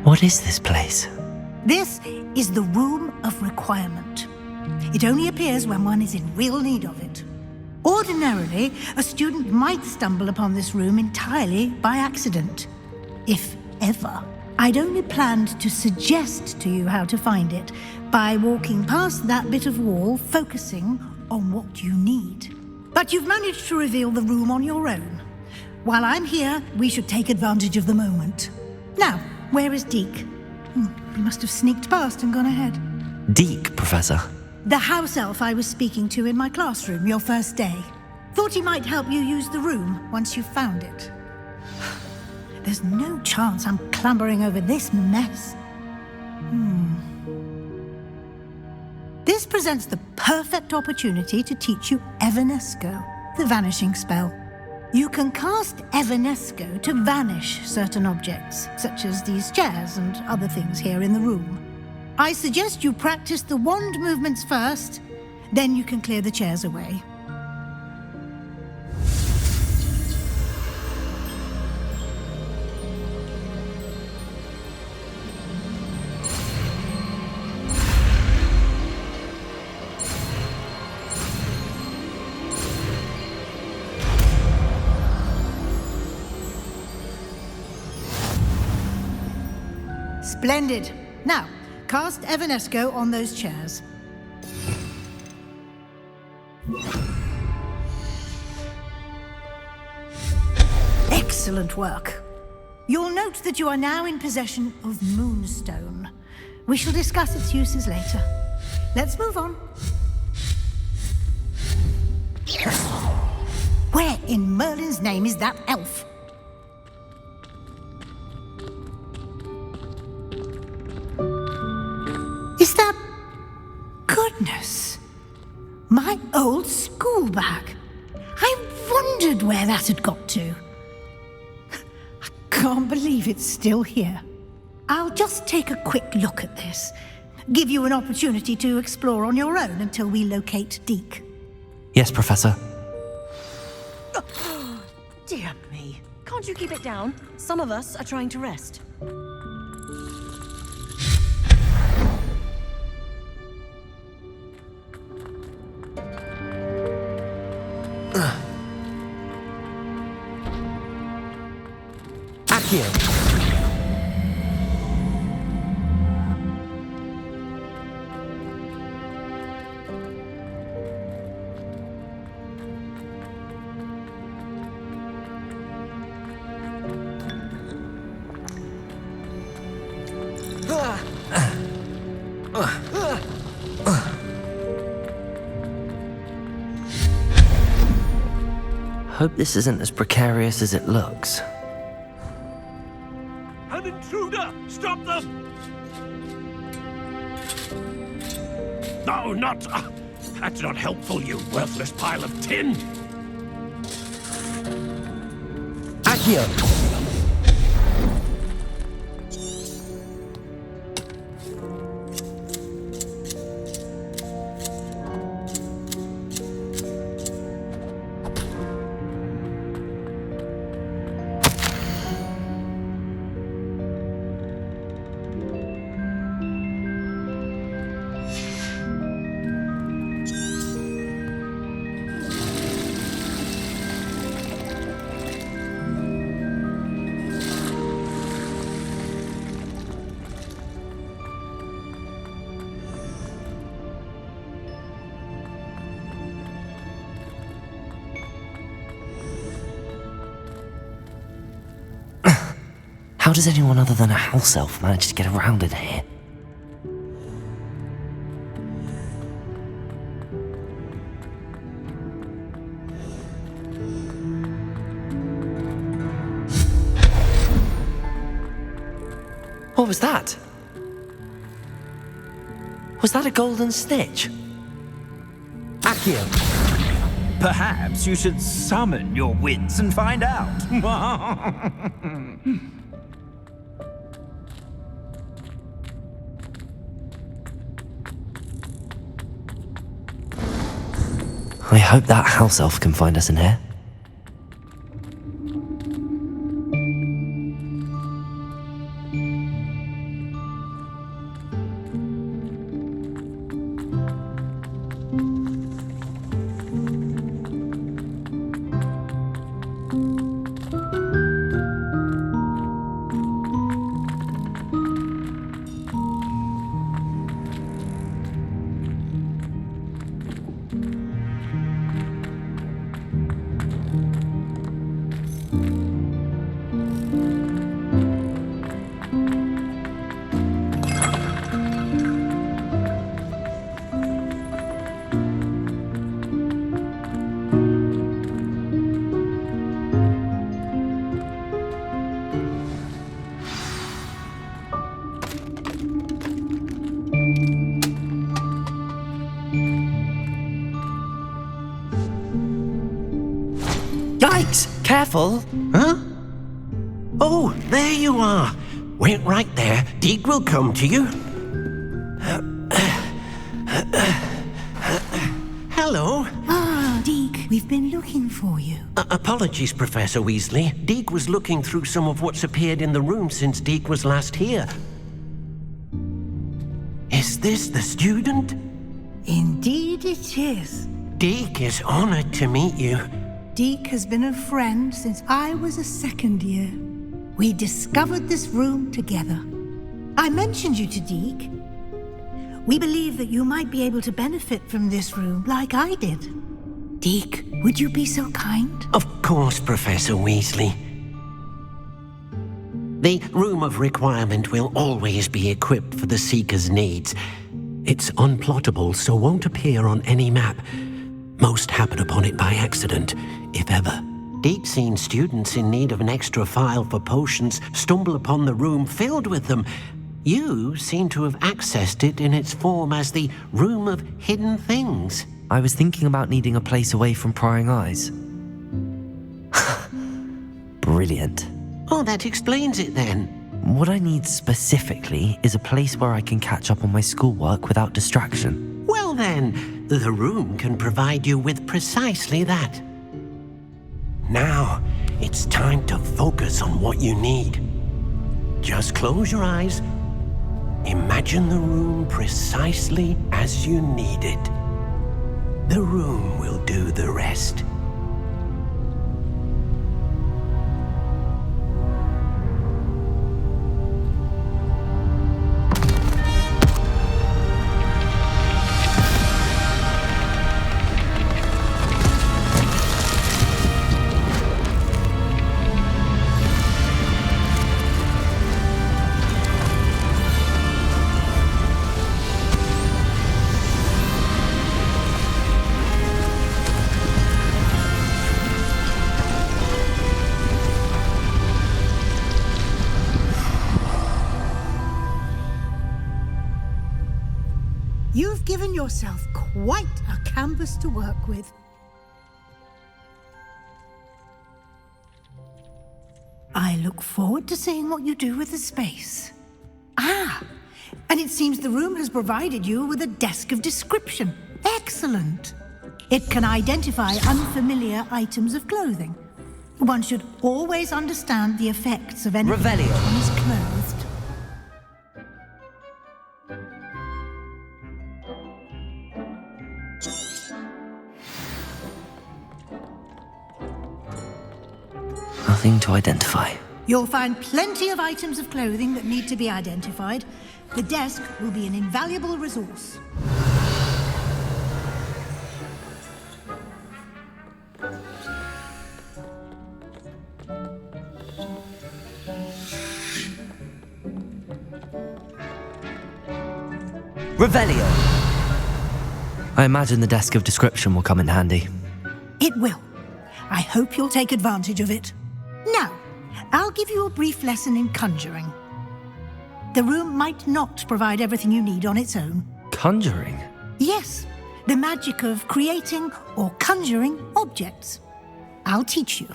What is this place? This is the Room of Requirement. It only appears when one is in real need of it. Ordinarily, a student might stumble upon this room entirely by accident. If ever. I'd only planned to suggest to you how to find it by walking past that bit of wall, focusing on what you need. But you've managed to reveal the room on your own. While I'm here, we should take advantage of the moment. Now, where is Deke? He must have sneaked past and gone ahead. Deke, Professor. The house elf I was speaking to in my classroom your first day. Thought he might help you use the room once you found it. There's no chance I'm clambering over this mess. This presents the perfect opportunity to teach you Evanesco, the vanishing spell. You can cast Evanesco to vanish certain objects, such as these chairs and other things here in the room. I suggest you practice the wand movements first, then you can clear the chairs away. Splendid. Now, cast Evanesco on those chairs. Excellent work. You'll note that you are now in possession of Moonstone. We shall discuss its uses later. Let's move on. Where in Merlin's name is that elf? Is that... Goodness! My old school bag. I wondered where that had got to. I can't believe it's still here. I'll just take a quick look at this. Give you an opportunity to explore on your own until we locate Deke. Yes, Professor. Dear me. Can't you keep it down? Some of us are trying to rest. Accio! Hope this isn't as precarious as it looks. An intruder! Stop them! No, not... that's not helpful, you worthless pile of tin! Accio! How does anyone other than a house elf manage to get around in here? What was that? Was that a golden snitch? Accio, perhaps you should summon your wits and find out. I hope that house elf can find us in here. Yikes! Careful! Huh? Oh, there you are. Wait right there. Deek will come to you. Hello. Ah, Deek, we've been looking for you. Apologies, Professor Weasley. Deek was looking through some of what's appeared in the room since Deek was last here. Is this the student? Indeed it is. Deek is honored to meet you. Deek has been a friend since I was a second year. We discovered this room together. I mentioned you to Deek. We believe that you might be able to benefit from this room like I did. Deek, would you be so kind? Of course, Professor Weasley. The Room of Requirement will always be equipped for the Seeker's needs. It's unplottable, so won't appear on any map. Most happen upon it by accident, if ever. Deek's seen students in need of an extra file for potions stumble upon the room filled with them. You seem to have accessed it in its form as the Room of Hidden Things. I was thinking about needing a place away from prying eyes. Brilliant. Oh, that explains it then. What I need specifically is a place where I can catch up on my schoolwork without distraction. Well then, the room can provide you with precisely that. Now, it's time to focus on what you need. Just close your eyes. Imagine the room precisely as you need it. The room will do the rest. You've given yourself quite a canvas to work with. I look forward to seeing what you do with the space. Ah, and it seems the room has provided you with a desk of description. Excellent. It can identify unfamiliar items of clothing. One should always understand the effects of anything Revelio. one is clothed. Nothing to identify. You'll find plenty of items of clothing that need to be identified. The desk will be an invaluable resource. Revelio! I imagine the desk of description will come in handy. It will. I hope you'll take advantage of it. Now, I'll give you a brief lesson in conjuring. The room might not provide everything you need on its own. Conjuring? Yes, the magic of creating or conjuring objects. I'll teach you.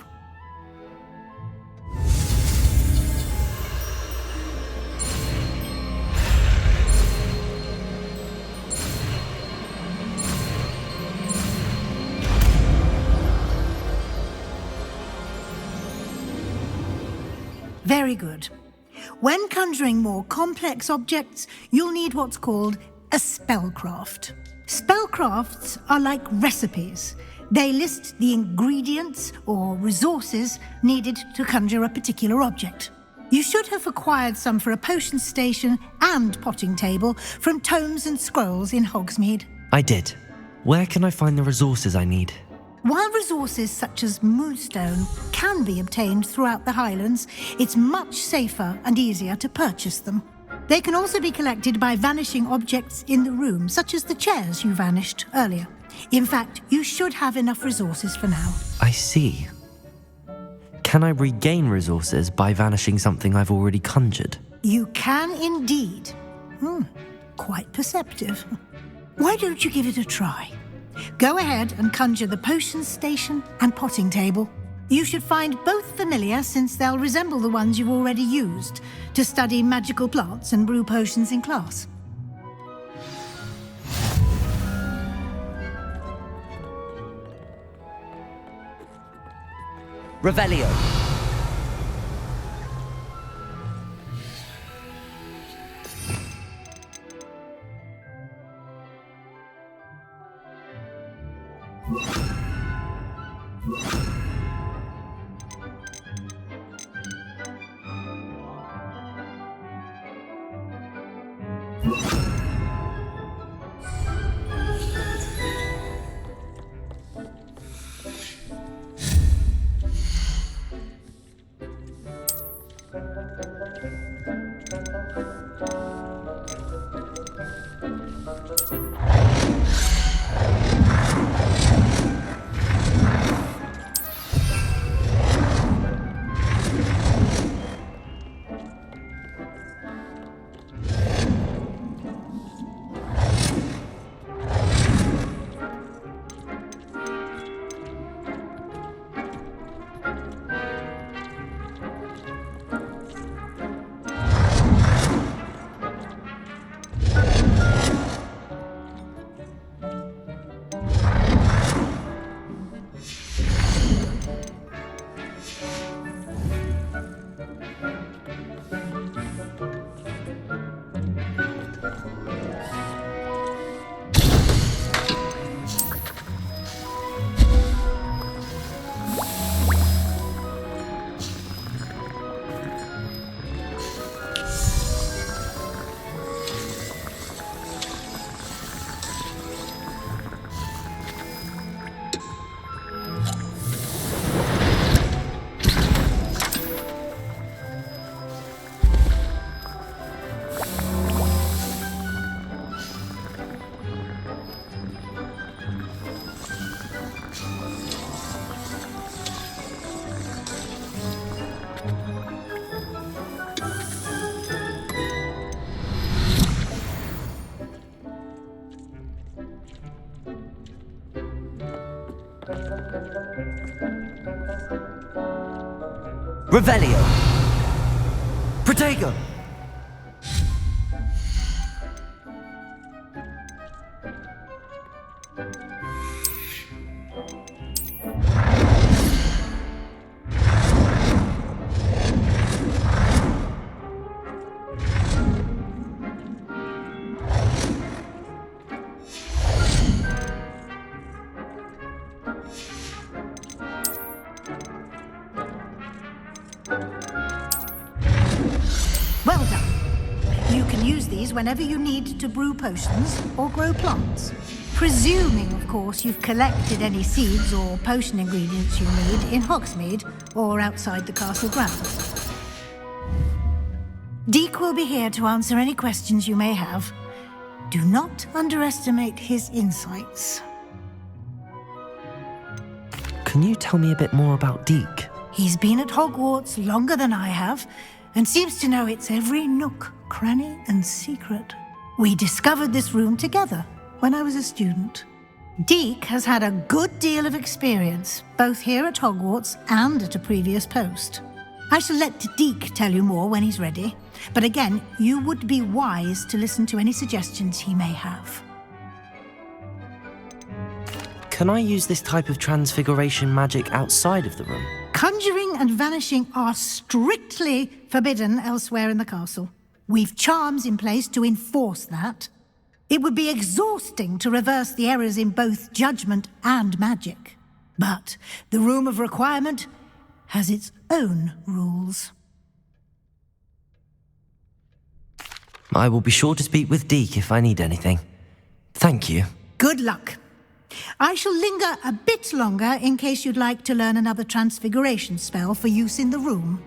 Very good. When conjuring more complex objects, you'll need what's called a spellcraft. Spellcrafts are like recipes. They list the ingredients or resources needed to conjure a particular object. You should have acquired some for a potion station and potting table from tomes and scrolls in Hogsmeade. I did. Where can I find the resources I need? While resources such as moonstone can be obtained throughout the Highlands, it's much safer and easier to purchase them. They can also be collected by vanishing objects in the room, such as the chairs you vanished earlier. In fact, you should have enough resources for now. I see. Can I regain resources by vanishing something I've already conjured? You can indeed. Quite perceptive. Why don't you give it a try? Go ahead and conjure the potion station and potting table. You should find both familiar, since they'll resemble the ones you've already used to study magical plants and brew potions in class. Revelio. Revelio. Protego. Well done. You can use these whenever you need to brew potions or grow plants. Presuming, of course, you've collected any seeds or potion ingredients you need in Hogsmeade or outside the castle grounds. Deek will be here to answer any questions you may have. Do not underestimate his insights. Can you tell me a bit more about Deke? He's been at Hogwarts longer than I have, and seems to know its every nook, cranny, and secret. We discovered this room together when I was a student. Deke has had a good deal of experience, both here at Hogwarts and at a previous post. I shall let Deke tell you more when he's ready, but again, you would be wise to listen to any suggestions he may have. Can I use this type of transfiguration magic outside of the room? Conjuring and vanishing are strictly forbidden elsewhere in the castle. We've charms in place to enforce that. It would be exhausting to reverse the errors in both judgment and magic. But the Room of Requirement has its own rules. I will be sure to speak with Deke if I need anything. Thank you. Good luck. I shall linger a bit longer in case you'd like to learn another transfiguration spell for use in the room.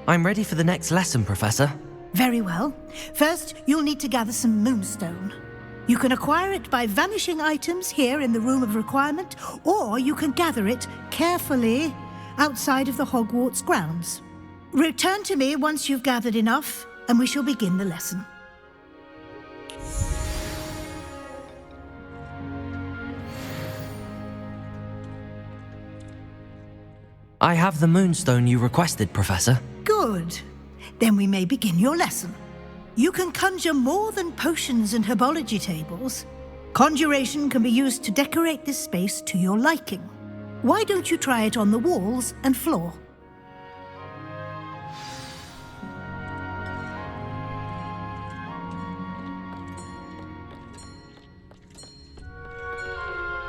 I'm ready for the next lesson, Professor. Very well. First, you'll need to gather some moonstone. You can acquire it by vanishing items here in the Room of Requirement, or you can gather it carefully outside of the Hogwarts grounds. Return to me once you've gathered enough, and we shall begin the lesson. I have the moonstone you requested, Professor. Good. Then we may begin your lesson. You can conjure more than potions and herbology tables. Conjuration can be used to decorate this space to your liking. Why don't you try it on the walls and floor?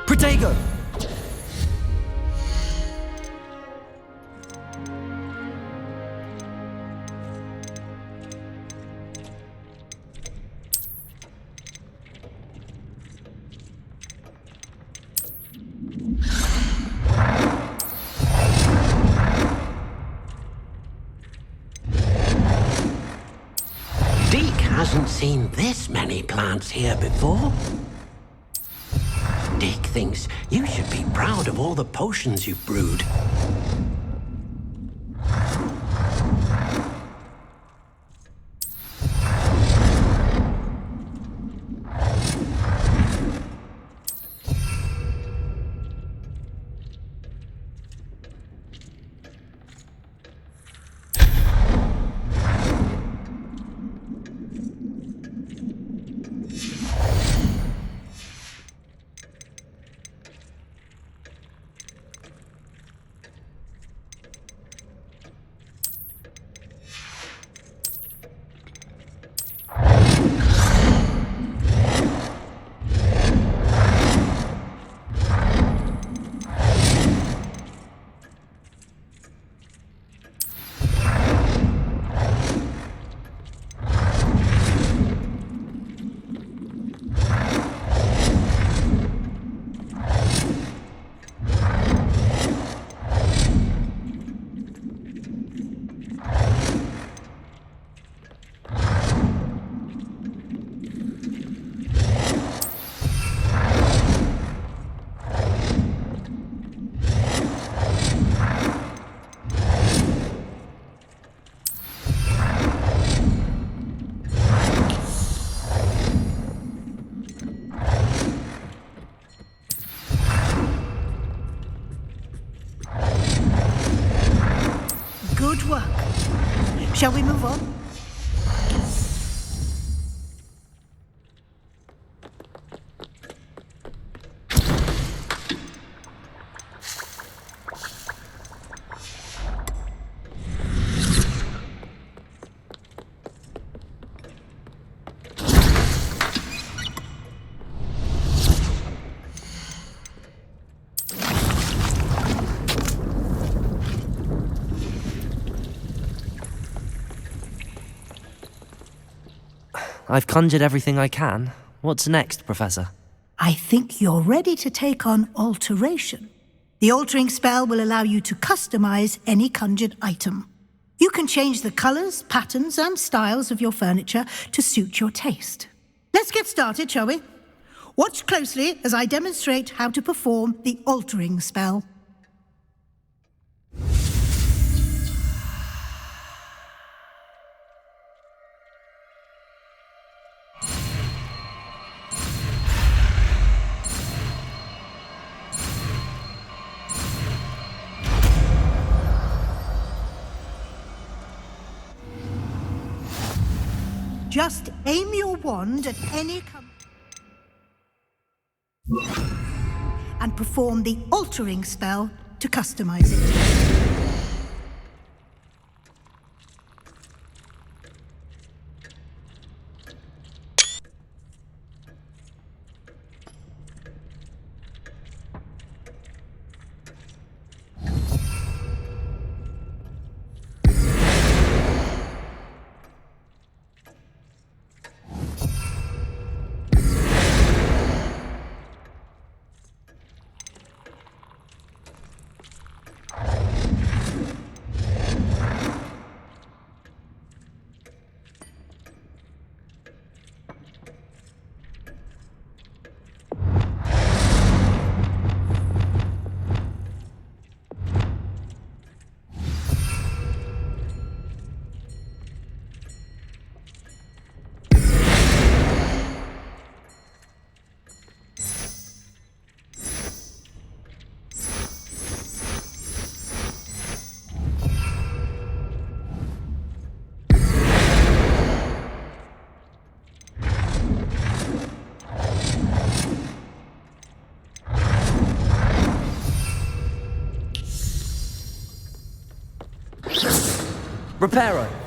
Protego! Hasn't seen this many plants here before. Deke thinks you should be proud of all the potions you've brewed. Good work. Shall we move on? I've conjured everything I can. What's next, Professor? I think you're ready to take on alteration. The altering spell will allow you to customize any conjured item. You can change the colors, patterns, and styles of your furniture to suit your taste. Let's get started, shall we? Watch closely as I demonstrate how to perform the altering spell. Just aim your wand at any and perform the altering spell to customize it. Reparo!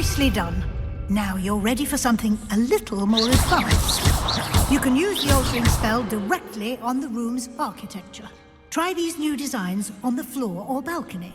Nicely done. Now you're ready for something a little more advanced. You can use the altering spell directly on the room's architecture. Try these new designs on the floor or balcony.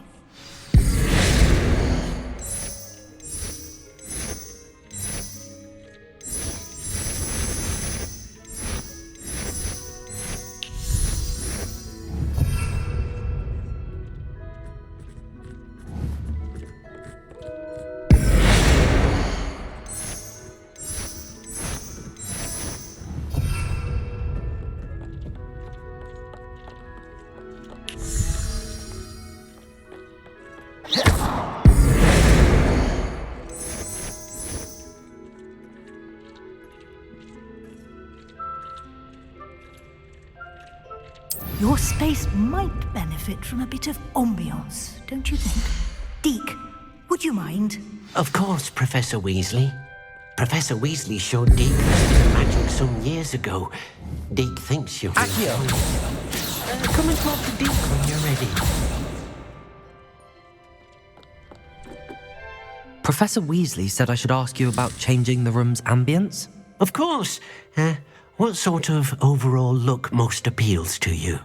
Your space might benefit from a bit of ambiance, don't you think? Deke, would you mind? Of course, Professor Weasley. Professor Weasley showed Deke magic some years ago. Deke thinks you're... Accio! Come and talk to Deke when you're ready. Professor Weasley said I should ask you about changing the room's ambience? Of course. What sort of overall look most appeals to you?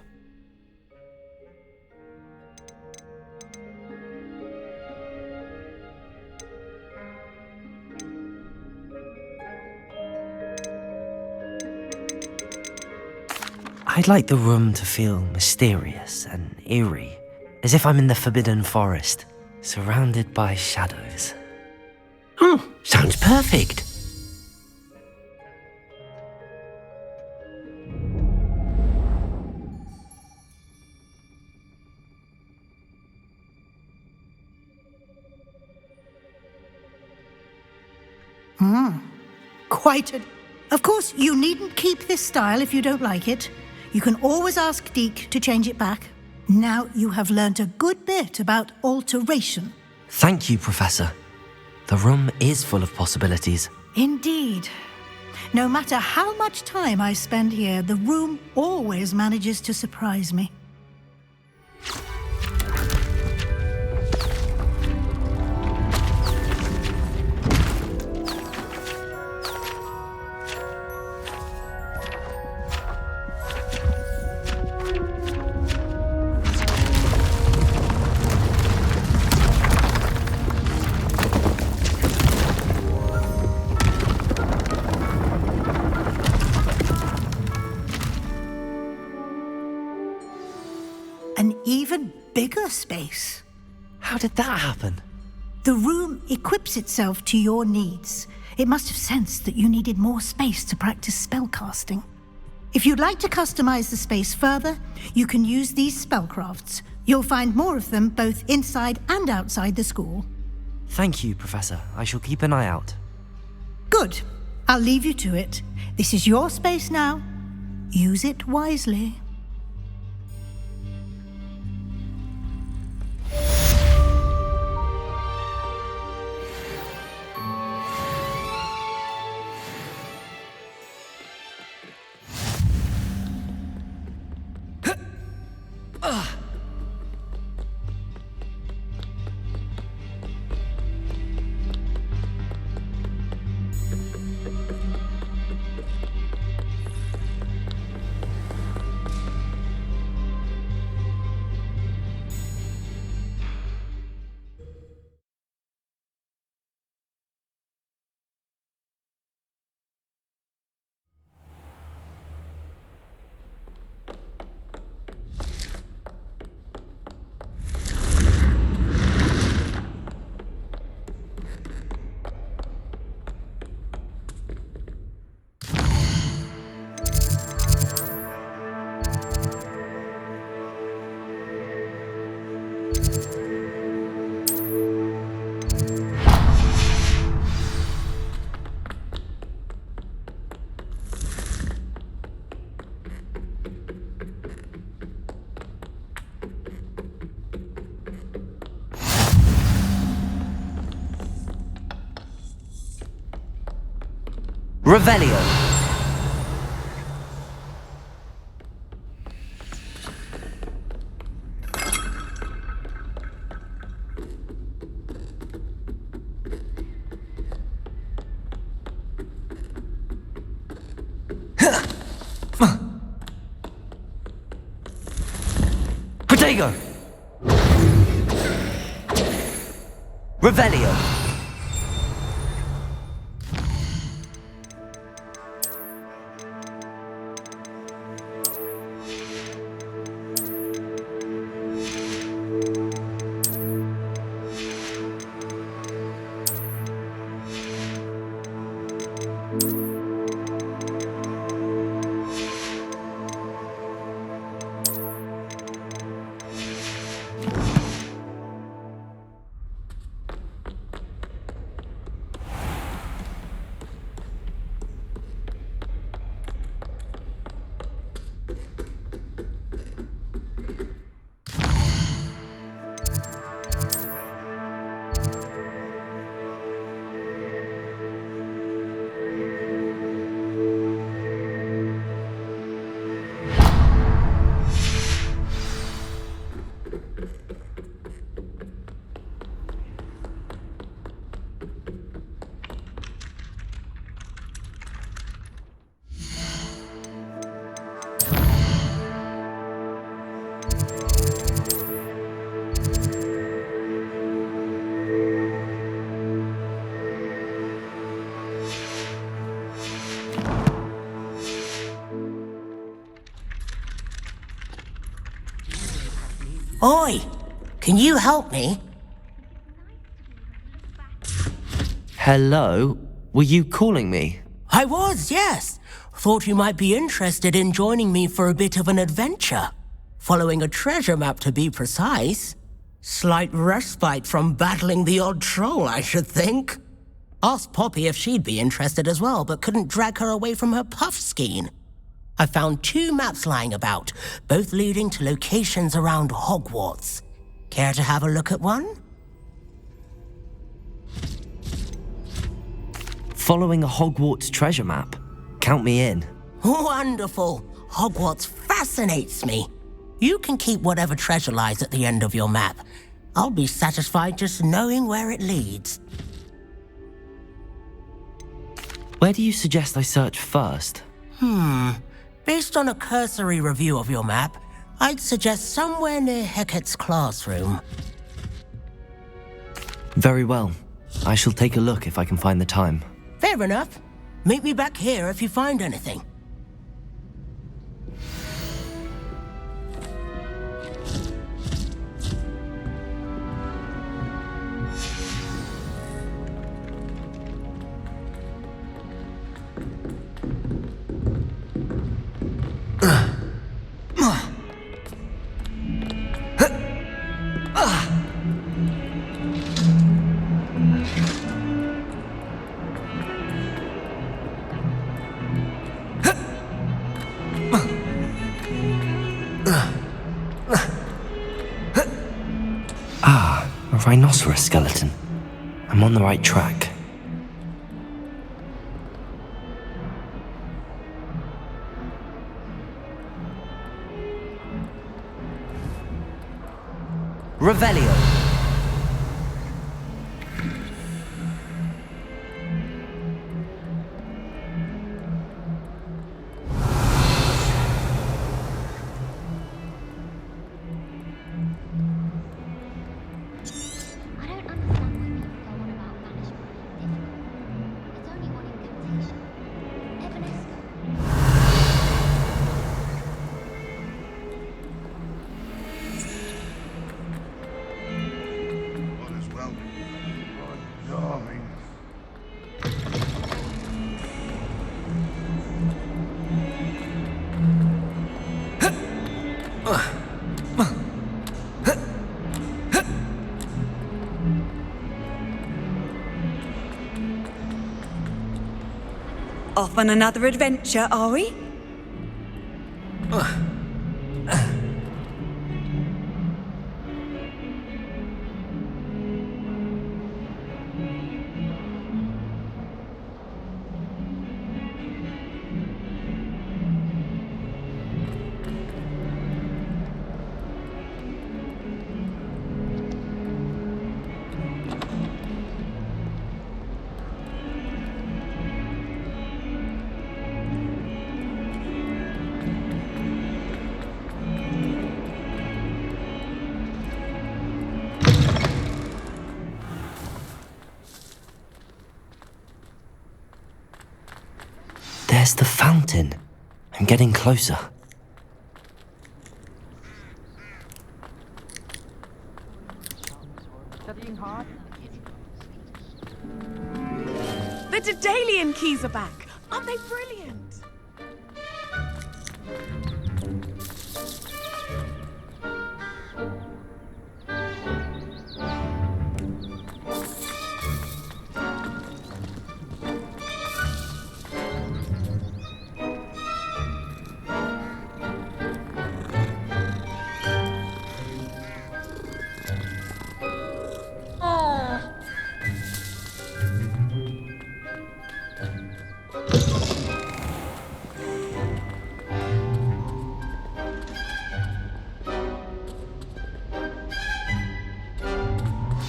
I'd like the room to feel mysterious and eerie, as if I'm in the Forbidden Forest, surrounded by shadows. Oh, sounds perfect. Quite a... Of course, you needn't keep this style if you don't like it. You can always ask Deke to change it back. Now you have learnt a good bit about alteration. Thank you, Professor. The room is full of possibilities. Indeed. No matter how much time I spend here, the room always manages to surprise me. An even bigger space. How did that happen? The room equips itself to your needs. It must have sensed that you needed more space to practice spellcasting. If you'd like to customize the space further, you can use these spellcrafts. You'll find more of them both inside and outside the school. Thank you, Professor. I shall keep an eye out. Good. I'll leave you to it. This is your space now. Use it wisely. Revelio. Vigo! Revelio! Oi! Can you help me? Hello? Were you calling me? I was, yes. Thought you might be interested in joining me for a bit of an adventure. Following a treasure map, to be precise. Slight respite from battling the odd troll, I should think. Asked Poppy if she'd be interested as well, but couldn't drag her away from her puff skein. I found 2 maps lying about, both leading to locations around Hogwarts. Care to have a look at one? Following a Hogwarts treasure map? Count me in. Wonderful! Hogwarts fascinates me. You can keep whatever treasure lies at the end of your map. I'll be satisfied just knowing where it leads. Where do you suggest I search first? Based on a cursory review of your map, I'd suggest somewhere near Hecat's classroom. Very well. I shall take a look if I can find the time. Fair enough. Meet me back here if you find anything. A rhinoceros skeleton. I'm on the right track. Revelio! Off on another adventure, are we? It's the fountain. I'm getting closer. The Daedalian keys are back. Aren't they brilliant?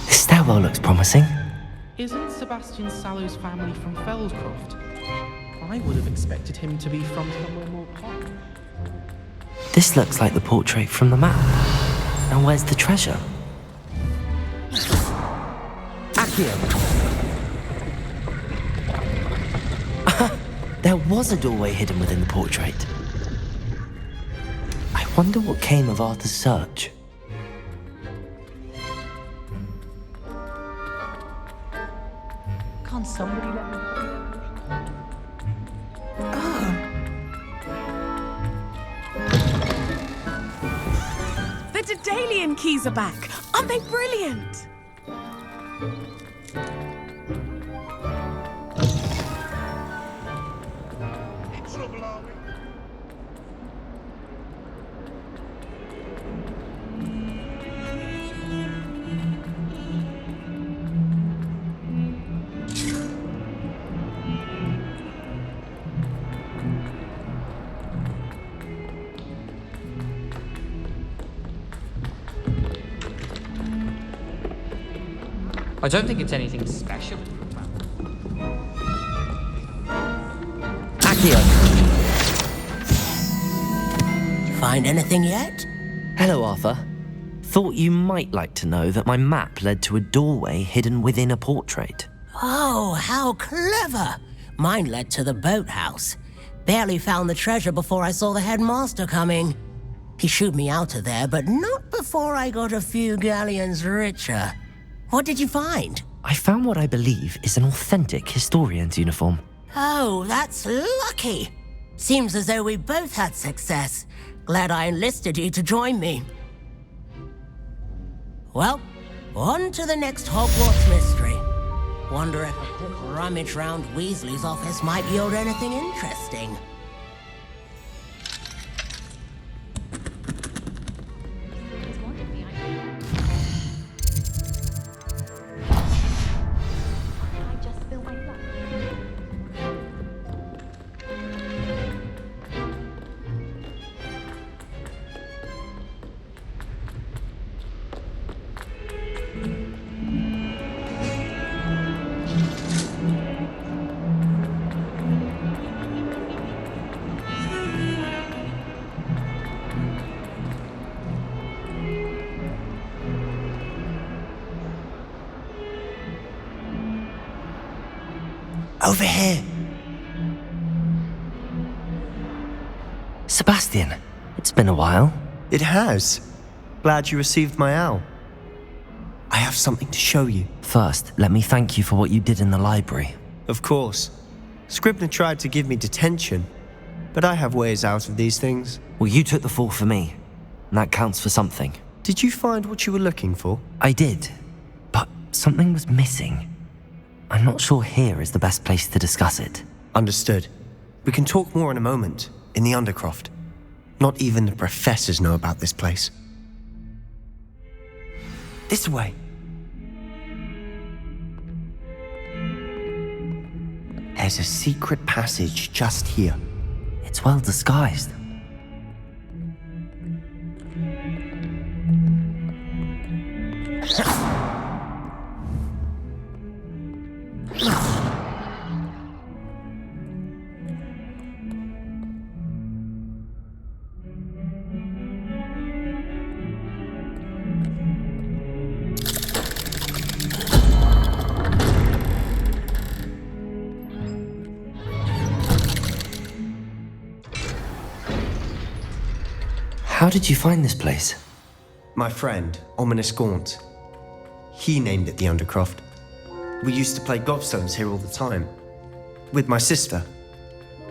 This stairwell looks promising. Isn't Sebastian Sallow's family from Feldcroft? I would have expected him to be from somewhere more common. This looks like the portrait from the map. Now where's the treasure? Accio! There was a doorway hidden within the portrait. I wonder what came of Arthur's search. Can't somebody let me... The Daedalian keys are back. Aren't they brilliant? I don't think it's anything special. Accio! Find anything yet? Hello, Arthur. Thought you might like to know that my map led to a doorway hidden within a portrait. Oh, how clever! Mine led to the boathouse. Barely found the treasure before I saw the headmaster coming. He shooed me out of there, but not before I got a few galleons richer. What did you find? I found what I believe is an authentic historian's uniform. Oh, that's lucky. Seems as though we both had success. Glad I enlisted you to join me. Well, on to the next Hogwarts mystery. Wonder if a quick rummage round Weasley's office might yield anything interesting. Over here. Sebastian, it's been a while. It has. Glad you received my owl. I have something to show you. First, let me thank you for what you did in the library. Of course. Scribner tried to give me detention, but I have ways out of these things. Well, you took the fall for me, and that counts for something. Did you find what you were looking for? I did, but something was missing. I'm not sure here is the best place to discuss it. Understood. We can talk more in a moment, in the Undercroft. Not even the professors know about this place. This way. There's a secret passage just here. It's well disguised. How did you find this place? My friend, Ominous Gaunt. He named it the Undercroft. We used to play gobstones here all the time. With my sister,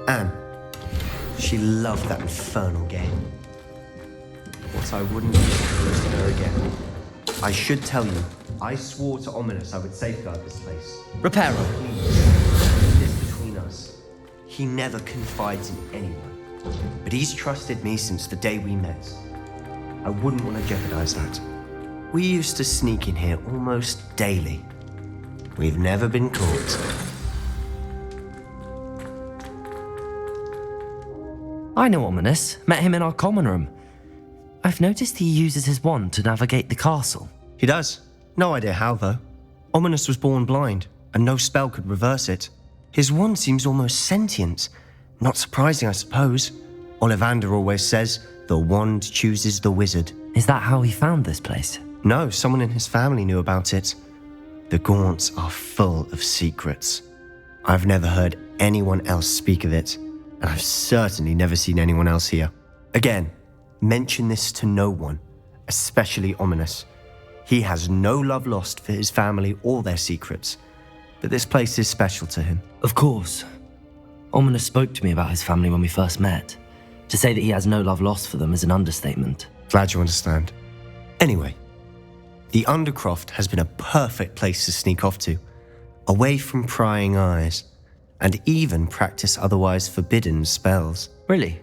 Anne. She loved that infernal game. What I wouldn't do is to her again. I should tell you, I swore to Ominous I would safeguard this place. Reparo. Please, this between us. He never confides in anyone. But he's trusted me since the day we met. I wouldn't want to jeopardize that. We used to sneak in here almost daily. We've never been caught. I know Ominous. Met him in our common room. I've noticed he uses his wand to navigate the castle. He does. No idea how, though. Ominous was born blind, and no spell could reverse it. His wand seems almost sentient. Not surprising, I suppose. Ollivander always says, the wand chooses the wizard. Is that how he found this place? No, someone in his family knew about it. The Gaunts are full of secrets. I've never heard anyone else speak of it, and I've certainly never seen anyone else here. Again, mention this to no one, especially Ominous. He has no love lost for his family or their secrets, but this place is special to him. Of course. Ominous spoke to me about his family when we first met. To say that he has no love lost for them is an understatement. Glad you understand. Anyway, the Undercroft has been a perfect place to sneak off to, away from prying eyes, and even practice otherwise forbidden spells. Really?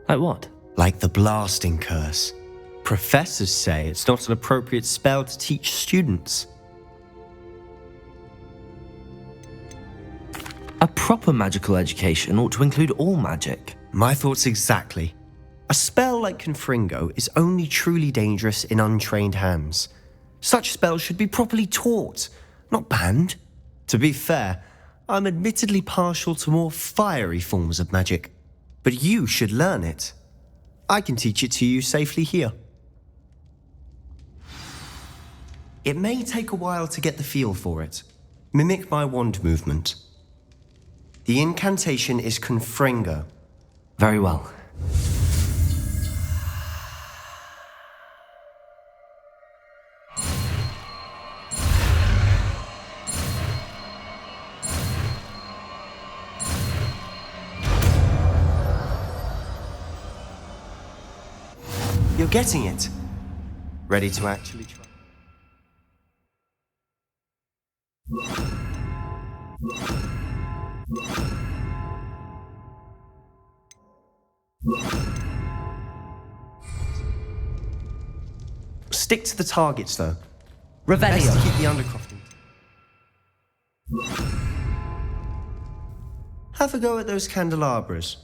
Like what? Like the blasting curse. Professors say it's not an appropriate spell to teach students. A proper magical education ought to include all magic. My thoughts exactly. A spell like Confringo is only truly dangerous in untrained hands. Such spells should be properly taught, not banned. To be fair, I'm admittedly partial to more fiery forms of magic, but you should learn it. I can teach it to you safely here. It may take a while to get the feel for it. Mimic my wand movement. The incantation is Confringo. Very well. You're getting it. Ready to actually try? Stick to the targets, though. Revelio. Best to keep the Undercrofting. Have a go at those candelabras.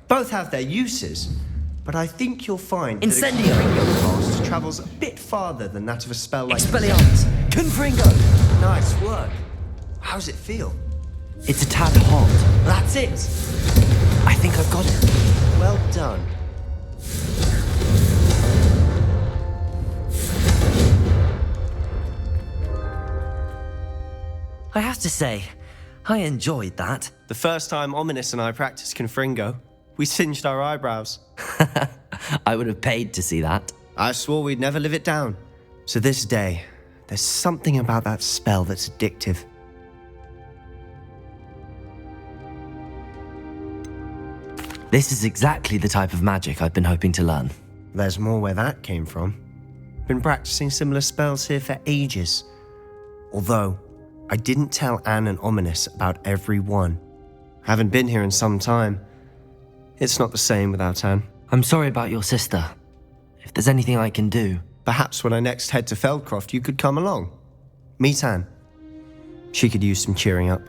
Both have their uses, but I think you'll find Incendio. that a Confringo cast travels a bit farther than that of a spell like Expelliarmus. Confringo. Nice work. How's it feel? It's a tad hot. That's it. I think I've got it. Well done. I have to say, I enjoyed that. The first time Ominous and I practiced Confringo, we singed our eyebrows. I would have paid to see that. I swore we'd never live it down. To this day, there's something about that spell that's addictive. This is exactly the type of magic I've been hoping to learn. There's more where that came from. Been practicing similar spells here for ages. Although, I didn't tell Anne and Ominous about every one. Haven't been here in some time. It's not the same without Anne. I'm sorry about your sister. If there's anything I can do... Perhaps when I next head to Feldcroft, you could come along. Meet Anne. She could use some cheering up.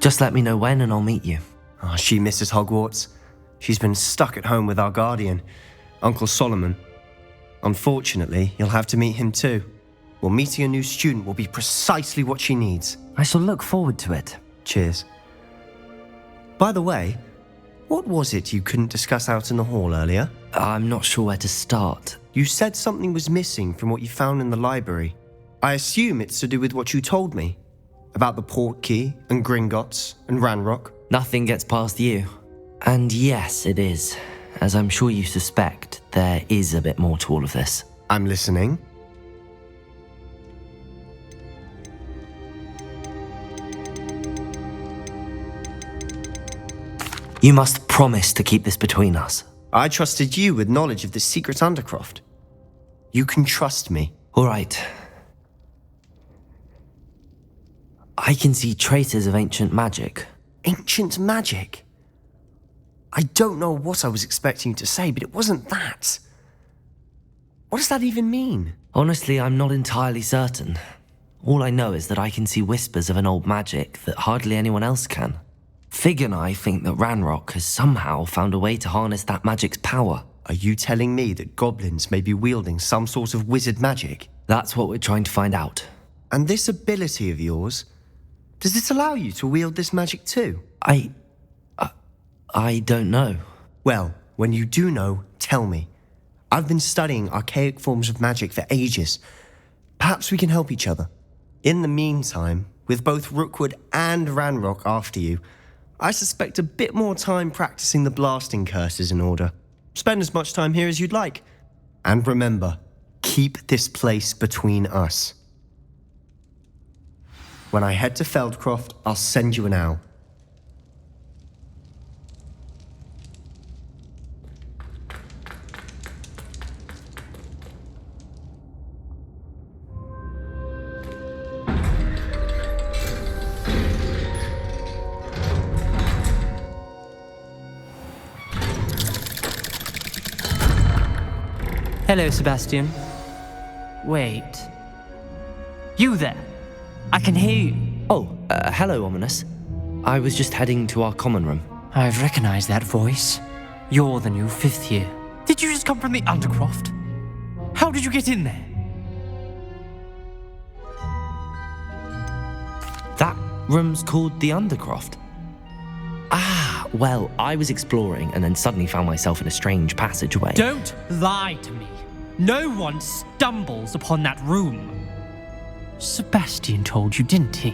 Just let me know when and I'll meet you. Oh, she misses Hogwarts. She's been stuck at home with our guardian, Uncle Solomon. Unfortunately, you'll have to meet him too. Well, meeting a new student will be precisely what she needs. I shall look forward to it. Cheers. By the way, What was it you couldn't discuss out in the hall earlier? I'm not sure where to start. You said something was missing from what you found in the library. I assume it's to do with what you told me. About the port key, and Gringotts, and Ranrock. Nothing gets past you. And yes, it is. As I'm sure you suspect, there is a bit more to all of this. I'm listening. You must promise to keep this between us. I trusted you with knowledge of the secret Undercroft. You can trust me. All right. I can see traces of ancient magic. Ancient magic? I don't know what I was expecting you to say, but it wasn't that. What does that even mean? Honestly, I'm not entirely certain. All I know is that I can see whispers of an old magic that hardly anyone else can. Fig and I think that Ranrock has somehow found a way to harness that magic's power. Are you telling me that goblins may be wielding some sort of wizard magic? That's what we're trying to find out. And this ability of yours, does it allow you to wield this magic too? I don't know. Well, when you do know, tell me. I've been studying archaic forms of magic for ages. Perhaps we can help each other. In the meantime, with both Rookwood and Ranrock after you, I suspect a bit more time practicing the blasting curse is in order. Spend as much time here as you'd like. And remember, keep this place between us. When I head to Feldcroft, I'll send you an owl. Hello, Sebastian. Wait. You there? I can hear you. Oh, hello, Ominous. I was just heading to our common room. I've recognized that voice. You're the new 5th year. Did you just come from the Undercroft? How did you get in there? That room's called the Undercroft. Ah, well, I was exploring and then suddenly found myself in a strange passageway. Don't lie to me. No one stumbles upon that room. Sebastian told you, didn't he?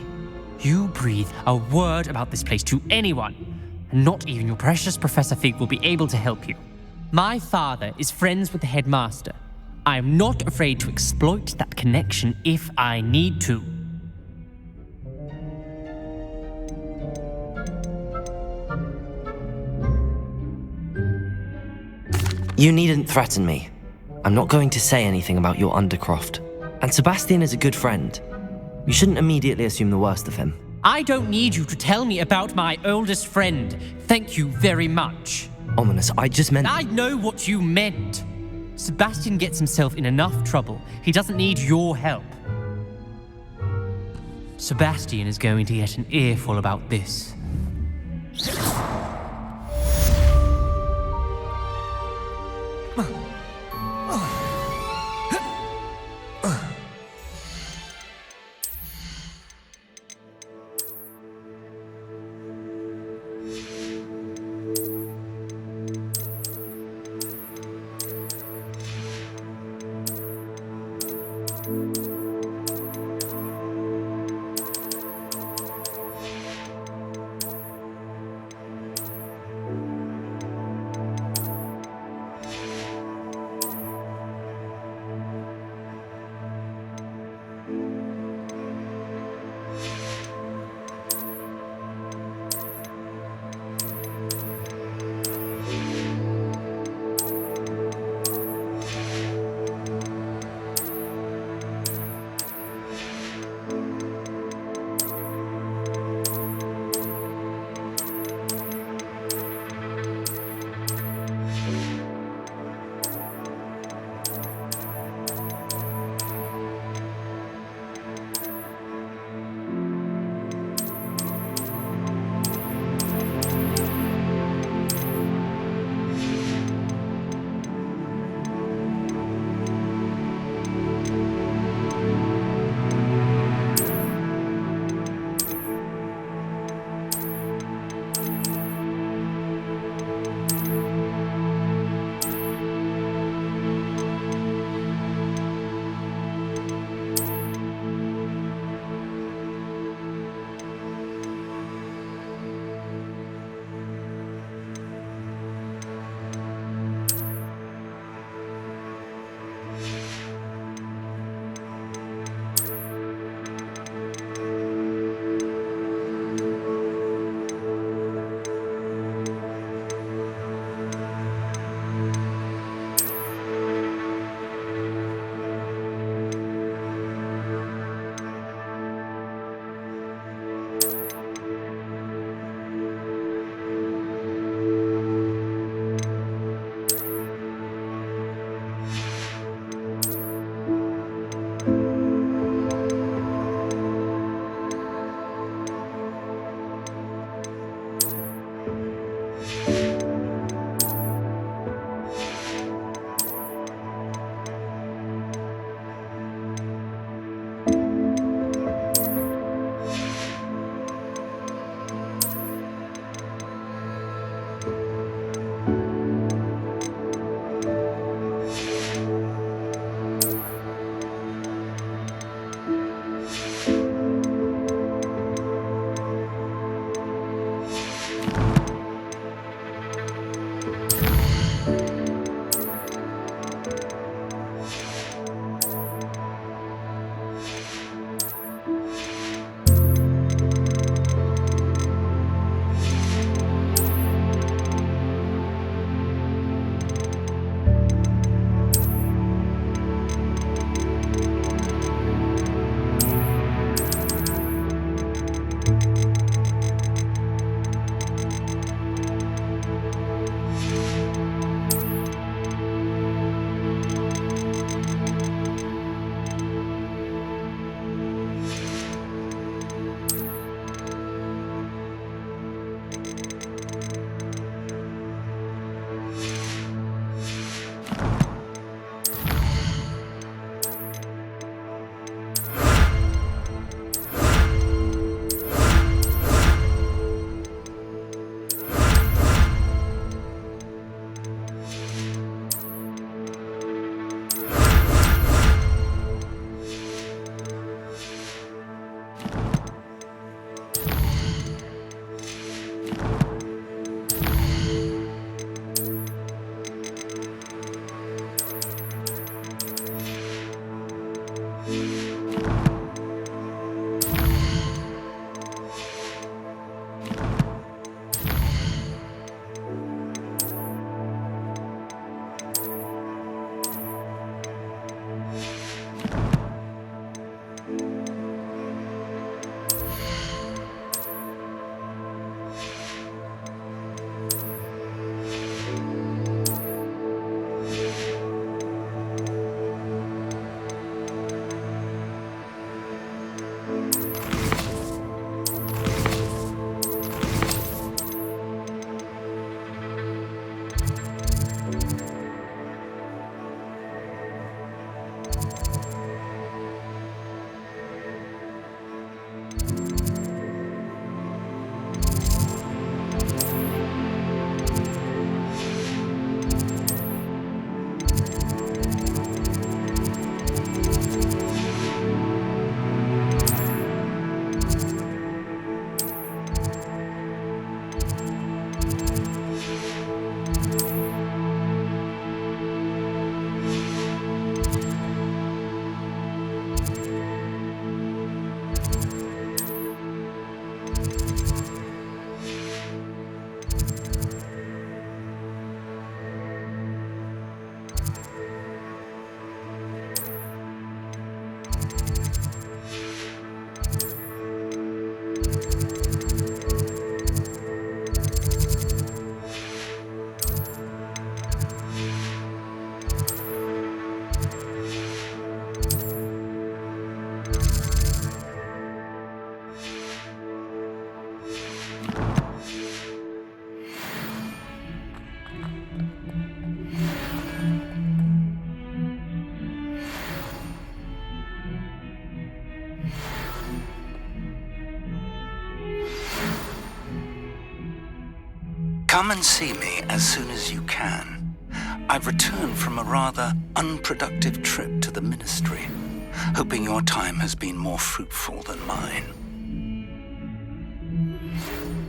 You breathe a word about this place to anyone, and not even your precious Professor Fig will be able to help you. My father is friends with the headmaster. I am not afraid to exploit that connection if I need to. You needn't threaten me. I'm not going to say anything about your Undercroft. And Sebastian is a good friend. You shouldn't immediately assume the worst of him. I don't need you to tell me about my oldest friend. Thank you very much. Ominous, I just meant... I know what you meant. Sebastian gets himself in enough trouble. He doesn't need your help. Sebastian is going to get an earful about this. Come and see me as soon as you can. I've returned from a rather unproductive trip to the Ministry, hoping your time has been more fruitful than mine.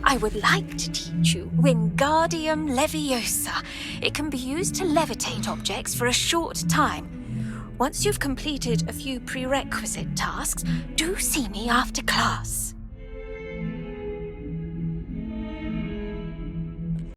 I would like to teach you Wingardium Leviosa. It can be used to levitate objects for a short time. Once you've completed a few prerequisite tasks, do see me after class.